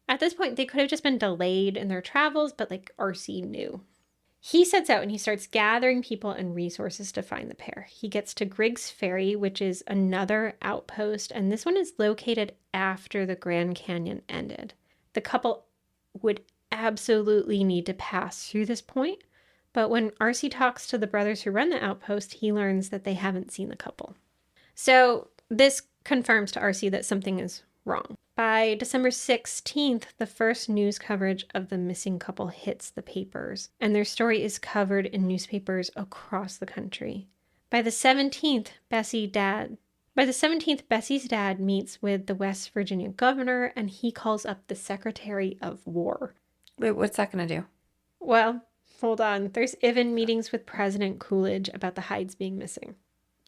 At this point, they could have just been delayed in their travels, but R.C. knew. He sets out and he starts gathering people and resources to find the pair. He gets to Griggs Ferry, which is another outpost, and this one is located after the Grand Canyon ended. The couple would absolutely need to pass through this point, but when R.C. talks to the brothers who run the outpost, he learns that they haven't seen the couple. So this confirms to R.C. that something is wrong. By December 16th, the first news coverage of the missing couple hits the papers, and their story is covered in newspapers across the country. By the 17th, Bessie's dad meets with the West Virginia governor, and he calls up the Secretary of War. Wait, what's that going to do? Well, hold on. There's even meetings with President Coolidge about the Hydes being missing.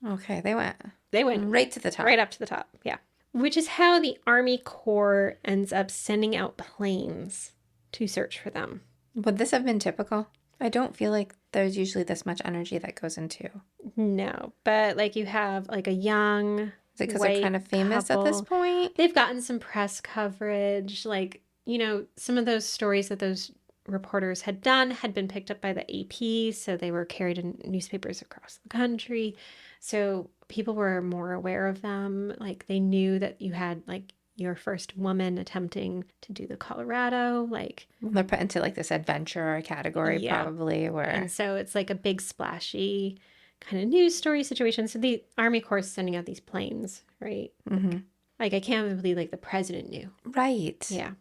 Okay, they went right to the top. Right up to the top, yeah. Which is how the Army Corps ends up sending out planes to search for them. Would this have been typical? I don't feel like there's usually this much energy that goes into. No, but like you have like a young Is it because white they're kind of famous at this couple. point? They've gotten some press coverage. Like, some of those stories that those reporters had done had been picked up by the AP, so they were carried in newspapers across the country. So people were more aware of them. Like they knew that you had like your first woman attempting to do the Colorado, like Well, they're put into like this adventure category yeah. probably where And so it's like a big splashy kind of news story situation. So the Army Corps is sending out these planes, right? Like I can't even believe like the president knew. right. Yeah.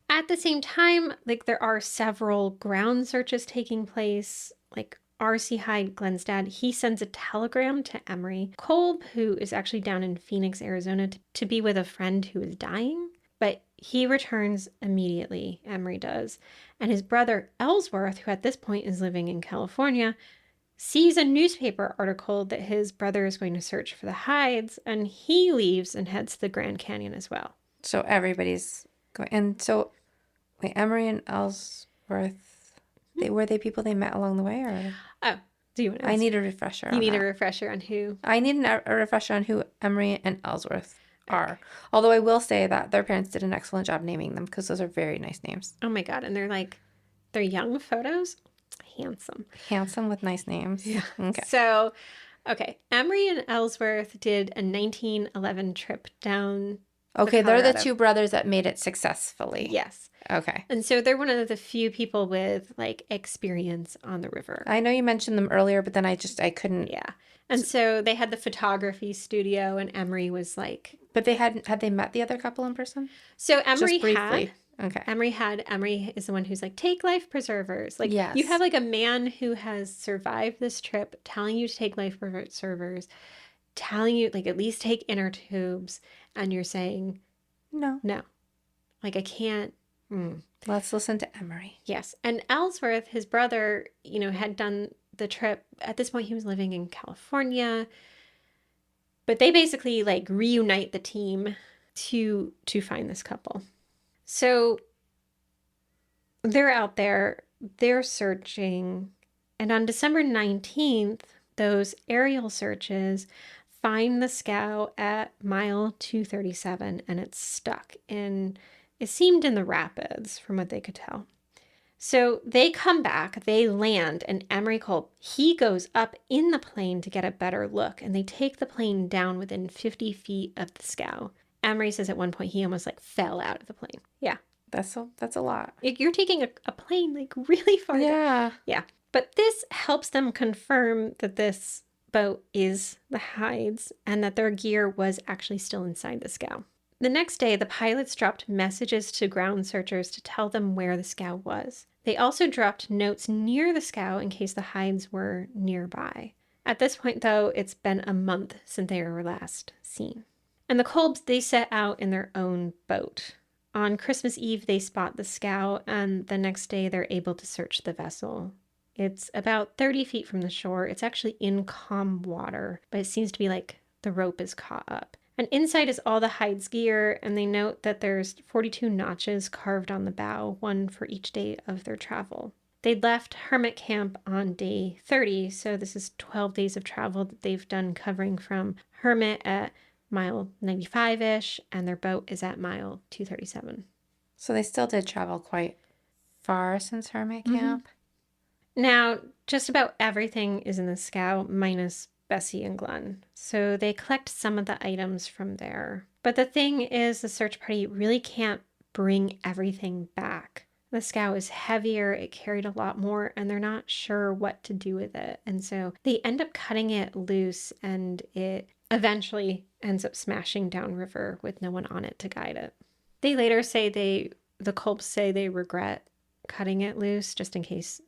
At the same time, like there are several ground searches taking place. Like R.C. Hyde, Glen's dad, he sends a telegram to Emery Kolb, who is actually down in Phoenix, Arizona, to be with a friend who is dying. But he returns immediately, Emery does. And his brother Ellsworth, who at this point is living in California, sees a newspaper article that his brother is going to search for the Hydes, and he leaves and heads to the Grand Canyon as well. So everybody's going. And so, wait, Emery and Ellsworth, were they people they met along the way? Or Oh, do you want to I need a refresher You on need that. a refresher on who? I need a refresher on who Emery and Ellsworth are. Although I will say that their parents did an excellent job naming them because those are very nice names. Oh my God. And they're young photos. Handsome. Handsome with nice names. Yeah. Okay. So, okay. Emery and Ellsworth did a 1911 trip down. Okay, they're the Colorado. two brothers that made it successfully. Yes. Okay. And so they're one of the few people with like experience on the river. I know you mentioned them earlier, but then I couldn't. Yeah. And so they had the photography studio, and Emery was like. But had they met the other couple in person? So Emery Just briefly. had. Okay. Emery is the one who's like, take life preservers. Like, Yes. you have like a man who has survived this trip telling you to take life preservers, telling you, like, at least take inner tubes, and you're saying, No. like, I can't. Let's listen to Emery. Yes. And Ellsworth, his brother, had done the trip. At this point, he was living in California. But they basically, like, reunite the team to find this couple. So they're out there, they're searching, and on December 19th, those aerial searches find the scow at mile 237, and it's stuck it seemed in the rapids from what they could tell. So they come back, they land, and Emery Kolb, he goes up in the plane to get a better look, and they take the plane down within 50 feet of the scow. Emery says at one point he almost like fell out of the plane. Yeah. That's a lot. You're taking a plane like really far down. Yeah. Yeah. But this helps them confirm that this boat is the Hydes and that their gear was actually still inside the scow. The next day, the pilots dropped messages to ground searchers to tell them where the scow was. They also dropped notes near the scow in case the Hydes were nearby. At this point, though, it's been a month since they were last seen. And the Kolbs, they set out in their own boat. On Christmas Eve, they spot the scow, and the next day they're able to search the vessel. It's about 30 feet from the shore. It's actually in calm water, but it seems to be like the rope is caught up. And inside is all the Hyde's gear, and they note that there's 42 notches carved on the bow, one for each day of their travel. They'd left Hermit Camp on day 30, so this is 12 days of travel that they've done, covering from Hermit at mile 95-ish, and their boat is at mile 237. So they still did travel quite far since Hermit Camp. Now, just about everything is in the scow, minus Bessie and Glen. So they collect some of the items from there. But the thing is, the search party really can't bring everything back. The scow is heavier, it carried a lot more, and they're not sure what to do with it. And so they end up cutting it loose, and it eventually ends up smashing downriver with no one on it to guide it. They later say the Kolbs say they regret cutting it loose just in case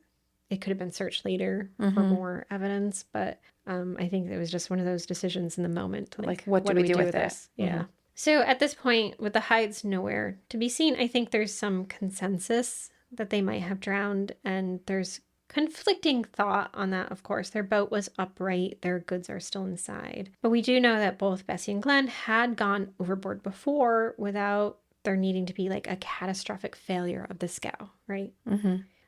it could have been searched later for more evidence. But I think it was just one of those decisions in the moment. Like what do we do with this? it? Yeah. So at this point, with the Hydes nowhere to be seen, I think there's some consensus that they might have drowned, and there's conflicting thought on that, of course. Their boat was upright, their goods are still inside. But we do know that both Bessie and Glen had gone overboard before without there needing to be like a catastrophic failure of the scow, right?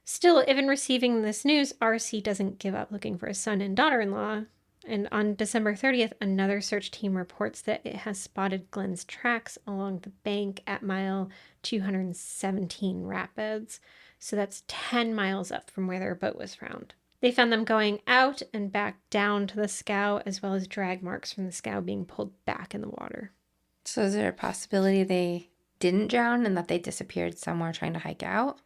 Still, even receiving this news, RC doesn't give up looking for his son and daughter-in-law. And on December 30th, another search team reports that it has spotted Glen's tracks along the bank at mile 217 Rapids. So that's 10 miles up from where their boat was found. They found them going out and back down to the scow, as well as drag marks from the scow being pulled back in the water. So is there a possibility they didn't drown and that they disappeared somewhere trying to hike out?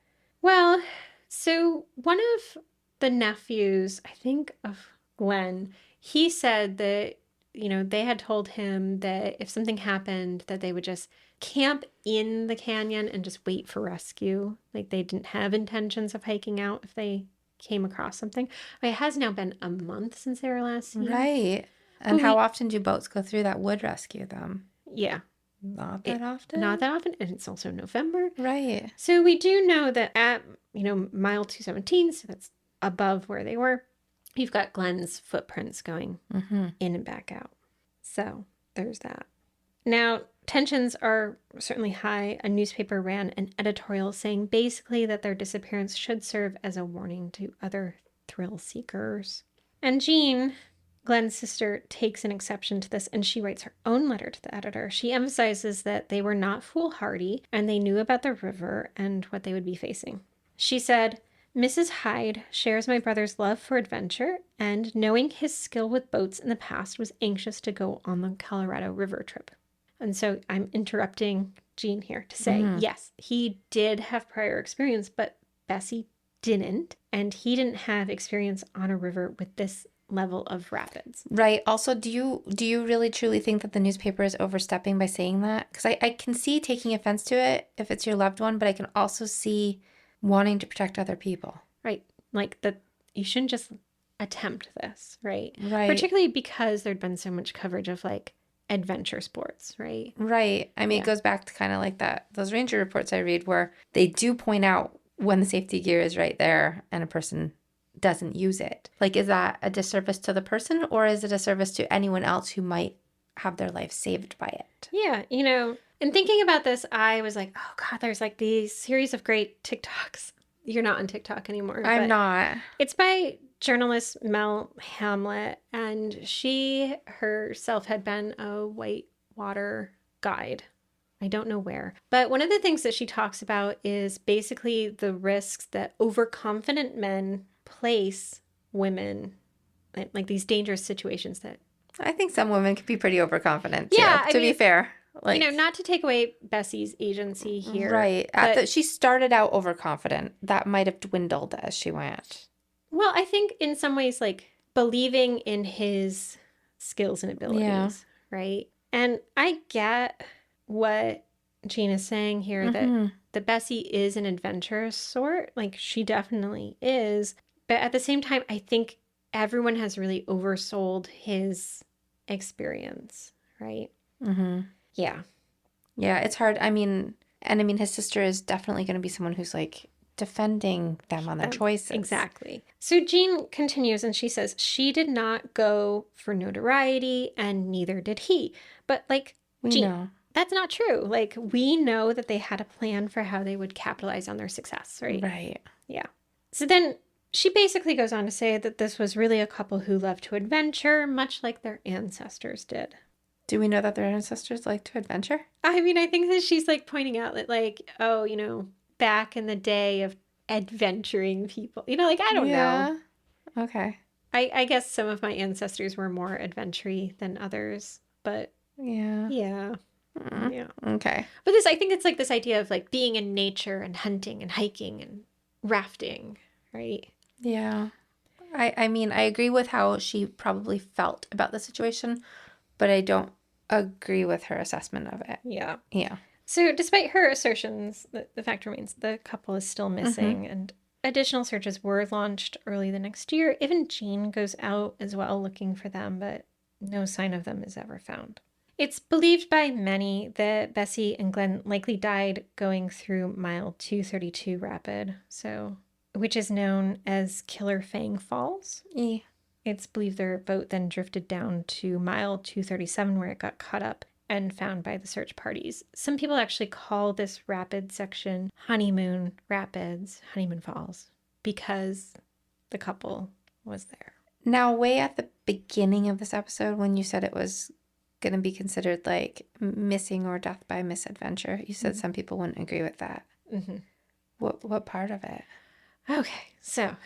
Well, so one of the nephews, I think, of Glen, he said that, they had told him that if something happened, that they would just camp in the canyon and just wait for rescue. Like they didn't have intentions of hiking out if they came across something. It has now been a month since they were last seen. Right. And how often do boats go through that would rescue them? Yeah. Not that often? Not that often. And it's also November. Right. So we do know that at, mile 217, so that's above where they were, you've got Glen's footprints going in and back out. So there's that. Now, tensions are certainly high. A newspaper ran an editorial saying basically that their disappearance should serve as a warning to other thrill seekers. And Jean, Glen's sister, takes an exception to this, and she writes her own letter to the editor. She emphasizes that they were not foolhardy and they knew about the river and what they would be facing. She said, Mrs. Hyde shares my brother's love for adventure and, knowing his skill with boats in the past, was anxious to go on the Colorado River trip. And so I'm interrupting Jean here to say, yes, he did have prior experience, but Bessie didn't. And he didn't have experience on a river with this level of rapids. Right. Also, do you really truly think that the newspaper is overstepping by saying that? Because I can see taking offense to it if it's your loved one, but I can also see wanting to protect other people. Right. Like that you shouldn't just attempt this, right? Right. Particularly because there'd been so much coverage of like adventure sports, right? Right. I mean, It goes back to kind of like those ranger reports I read where they do point out when the safety gear is right there and a person doesn't use it. Like, is that a disservice to the person, or is it a service to anyone else who might have their life saved by it? Yeah. And thinking about this, I was like, oh God, there's like these series of great TikToks. You're not on TikTok anymore. I'm not. It's by journalist Mel Hamlet, and she herself had been a whitewater guide. I don't know where. But one of the things that she talks about is basically the risks that overconfident men place women in, like these dangerous situations that... I think some women can be pretty overconfident, too, yeah, to be fair. Like, not to take away Bessie's agency here. Right. She started out overconfident. That might have dwindled as she went. Well, I think in some ways, like, believing in his skills and abilities, right? And I get what Jean is saying here, that Bessie is an adventurous sort. Like, she definitely is. But at the same time, I think everyone has really oversold his experience, right? Mm-hmm. Yeah. Yeah, it's hard. His sister is definitely going to be someone who's like defending them on their choices. Exactly. So Jean continues and she says she did not go for notoriety and neither did he. But like, We know. That's not true. Like, we know that they had a plan for how they would capitalize on their success, right? Right. Yeah. So then she basically goes on to say that this was really a couple who loved to adventure, much like their ancestors did. Do we know that their ancestors like to adventure? I mean, I think that she's like pointing out that like, back in the day of adventuring people, I don't know. Okay. I guess some of my ancestors were more adventure-y than others, but yeah. Yeah. Okay. But I think it's like this idea of like being in nature and hunting and hiking and rafting, right? Yeah. I mean, I agree with how she probably felt about the situation, but I don't agree with her assessment of it. Yeah. Yeah. So despite her assertions, the fact remains the couple is still missing, and additional searches were launched early the next year. Even Jean goes out as well looking for them, but no sign of them is ever found. It's believed by many that Bessie and Glen likely died going through mile 232 rapid, which is known as Killer Fang Falls. Yeah. It's believed their boat then drifted down to mile 237 where it got caught up and found by the search parties. Some people actually call this rapid section Honeymoon Rapids, Honeymoon Falls. because the couple was there. Now, way at the beginning of this episode, when you said it was going to be considered like missing or death by misadventure, you said some people wouldn't agree with that. Mm-hmm. What part of it? Okay, so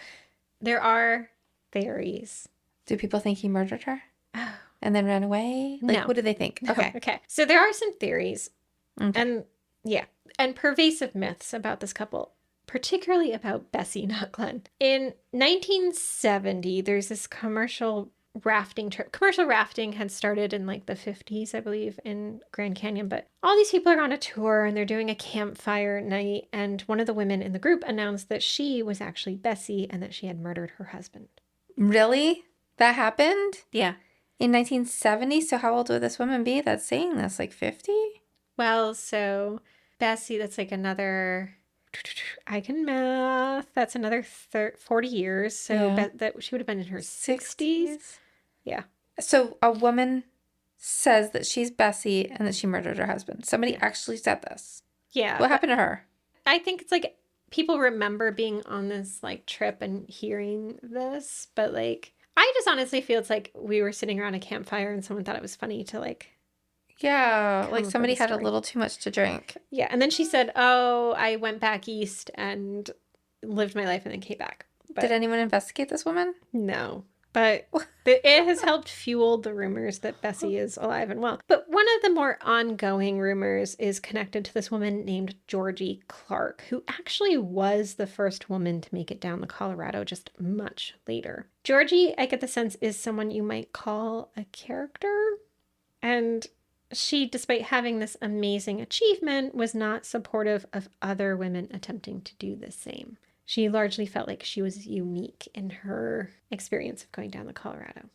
there are theories. Do people think he murdered her Oh, and then ran away? Like, No. what do they think? Okay. Okay. So there are some theories Okay. and pervasive myths about this couple, particularly about Bessie, not Glen. In 1970, there's this commercial rafting trip. Commercial rafting had started in like the 50s, I believe, in Grand Canyon, but all these people are on a tour and they're doing a campfire night, and one of the women in the group announced that she was actually Bessie and that she had murdered her husband. Really? That happened? Yeah. In 1970? So how old would this woman be that's saying this? Like 50? Well, so Bessie, that's like another, I can math, that's another 40 years. So Yeah. that she would have been in her 60s. Yeah. So a woman says that she's Bessie and that she murdered her husband. Somebody actually said this. Yeah. What happened to her? I think it's like people remember being on this like trip and hearing this, but like I just honestly feel it's like we were sitting around a campfire and someone thought it was funny to like, Yeah, Come like up somebody with a had a story. little too much to drink. yeah. And then she said, "Oh, I went back east and lived my life and then came back." But Did anyone investigate this woman? no. But it has helped fuel the rumors that Bessie is alive and well. But one of the more ongoing rumors is connected to this woman named Georgie Clark, who actually was the first woman to make it down the Colorado just much later. Georgie, I get the sense, is someone you might call a character. And she, despite having this amazing achievement, was not supportive of other women attempting to do the same. She largely felt like she was unique in her experience of going down the Colorado.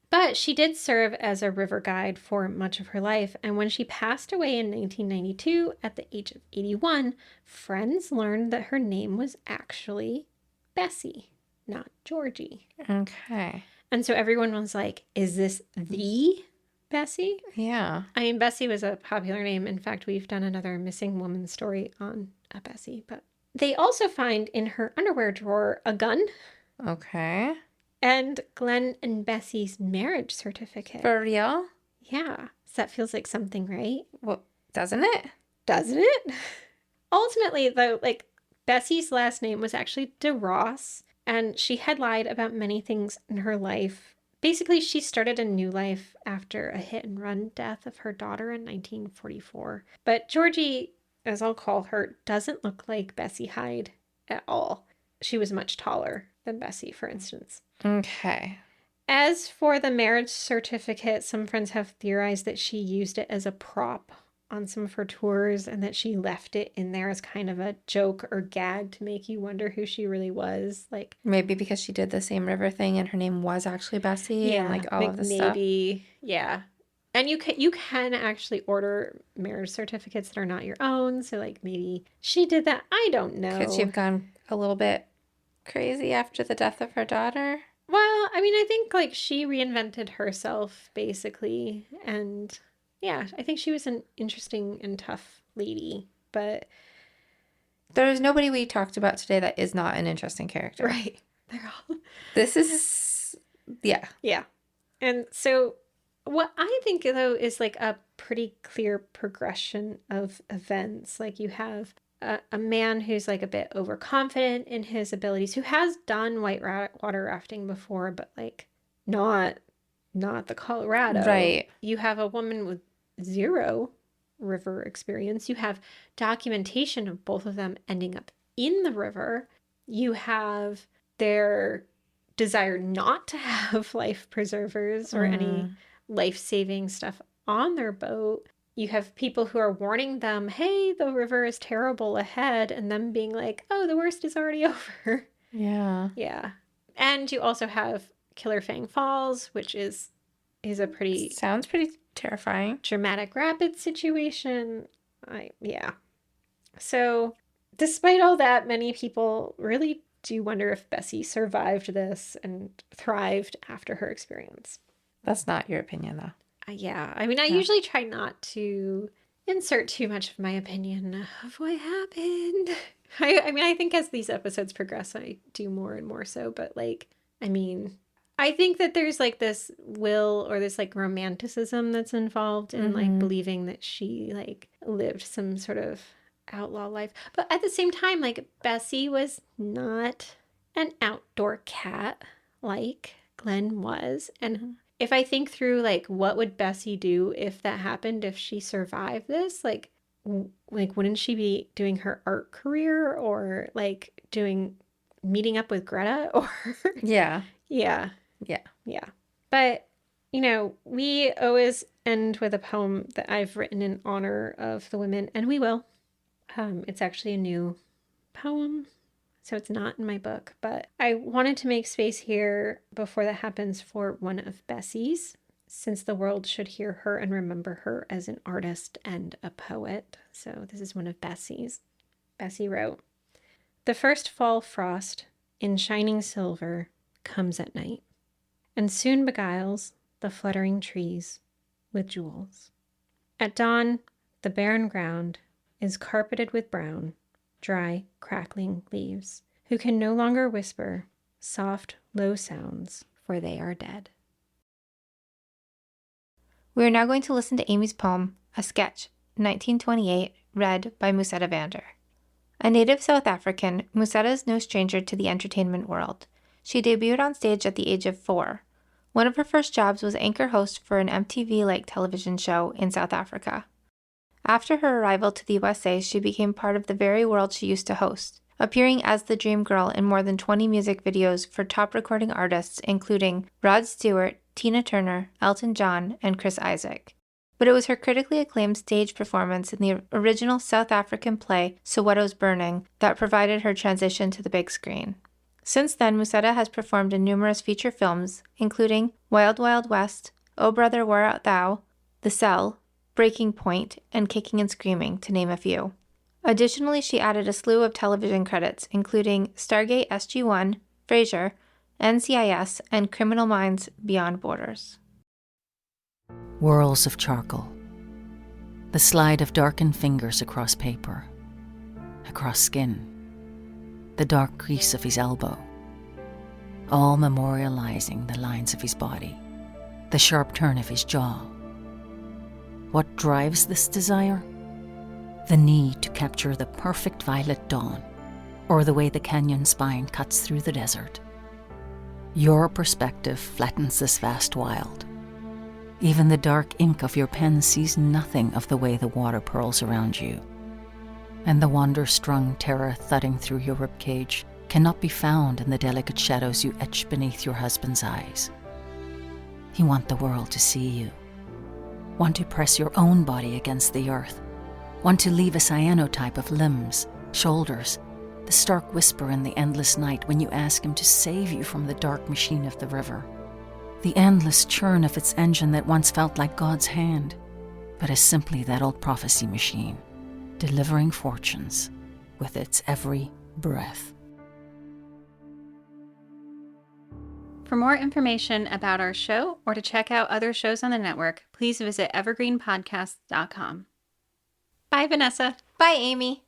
But she did serve as a river guide for much of her life, and when she passed away in 1992 at the age of 81, friends learned that her name was actually Bessie, not Georgie. Okay. And so everyone was like, is this the Bessie? Yeah. I mean, Bessie was a popular name. In fact, we've done another missing woman story on a Bessie, but they also find in her underwear drawer a gun Okay. and Glen and Bessie's marriage certificate. For real? Yeah. So that feels like something, right? Well, doesn't it? Doesn't it? Ultimately, though, like Bessie's last name was actually DeRoss, and she had lied about many things in her life. Basically, she started a new life after a hit and run death of her daughter in 1944. But Georgie, as I'll call her, doesn't look like Bessie Hyde at all. She was much taller than Bessie, for instance. Okay. As for the marriage certificate, some friends have theorized that she used it as a prop on some of her tours and that she left it in there as kind of a joke or gag to make you wonder who she really was. Like, Maybe because she did the same river thing and her name was actually Bessie and like all of this stuff. Yeah. And you can actually order marriage certificates that are not your own. So like maybe she did that. I don't know. Could she have gone a little bit crazy after the death of her daughter? Well, I mean, I think like she reinvented herself basically, and yeah, I think she was an interesting and tough lady, but There's nobody we talked about today that is not an interesting character. right. They're all This is, yeah. yeah. And so what I think though is like a pretty clear progression of events. Like you have a man who's like a bit overconfident in his abilities, who has done water rafting before, but like not the Colorado. Right. You have a woman with zero river experience. You have documentation of both of them ending up in the river. You have their desire not to have life preservers or any life-saving stuff on their boat. You have people who are warning them, hey, the river is terrible ahead, and them being like, oh, the worst is already over. Yeah. Yeah. And you also have Killer Fang Falls, which is a pretty Sounds pretty terrifying. dramatic rapid situation. Yeah. So despite all that, many people really do wonder if Bessie survived this and thrived after her experience. That's not your opinion, though. Yeah. I mean, I usually try not to insert too much of my opinion of what happened I mean, I think as these episodes progress, I do more and more so. But like, I mean, I think that there's like this will or this like romanticism that's involved in like believing that she like lived some sort of outlaw life. But at the same time, like Bessie was not an outdoor cat like Glen was. And if I think through like what would Bessie do if that happened, if she survived this, like wouldn't she be doing her art career or like meeting up with Greta or Yeah. yeah. Yeah. Yeah. But, you know, we always end with a poem that I've written in honor of the women, and we will. It's actually a new poem, so it's not in my book, but I wanted to make space here before that happens for one of Bessie's, since the world should hear her and remember her as an artist and a poet. So this is one of Bessie's. Bessie wrote, "The first fall frost in shining silver comes at night, and soon beguiles the fluttering trees with jewels. At dawn, the barren ground is carpeted with brown, dry, crackling leaves, who can no longer whisper soft, low sounds, for they are dead." We are now going to listen to Amy's poem, A Sketch, 1928, read by Musetta Vander. A native South African, Musetta is no stranger to the entertainment world. She debuted on stage at the age of 4. One of her first jobs was anchor host for an MTV-like television show in South Africa. After her arrival to the USA, she became part of the very world she used to host, appearing as the Dream Girl in more than 20 music videos for top recording artists including Rod Stewart, Tina Turner, Elton John, and Chris Isaak. But it was her critically acclaimed stage performance in the original South African play Soweto's Burning that provided her transition to the big screen. Since then, Musetta has performed in numerous feature films, including Wild Wild West, Oh Brother Where Art Thou, The Cell, Breaking Point, and Kicking and Screaming, to name a few. Additionally, she added a slew of television credits, including Stargate SG-1, Frasier, NCIS, and Criminal Minds Beyond Borders. Whirls of charcoal. The slide of darkened fingers across paper, across skin. The dark crease of his elbow, all memorializing the lines of his body, the sharp turn of his jaw. What drives this desire? The need to capture the perfect violet dawn, or the way the canyon spine cuts through the desert. Your perspective flattens this vast wild. Even the dark ink of your pen sees nothing of the way the water purls around you. And the wonder-strung terror thudding through your ribcage cannot be found in the delicate shadows you etch beneath your husband's eyes. You want the world to see you. Want to press your own body against the earth. Want to leave a cyanotype of limbs, shoulders, the stark whisper in the endless night when you ask him to save you from the dark machine of the river. The endless churn of its engine that once felt like God's hand, but is simply that old prophecy machine, delivering fortunes with its every breath. For more information about our show or to check out other shows on the network, please visit evergreenpodcast.com. Bye, Vanessa. Bye, Amy.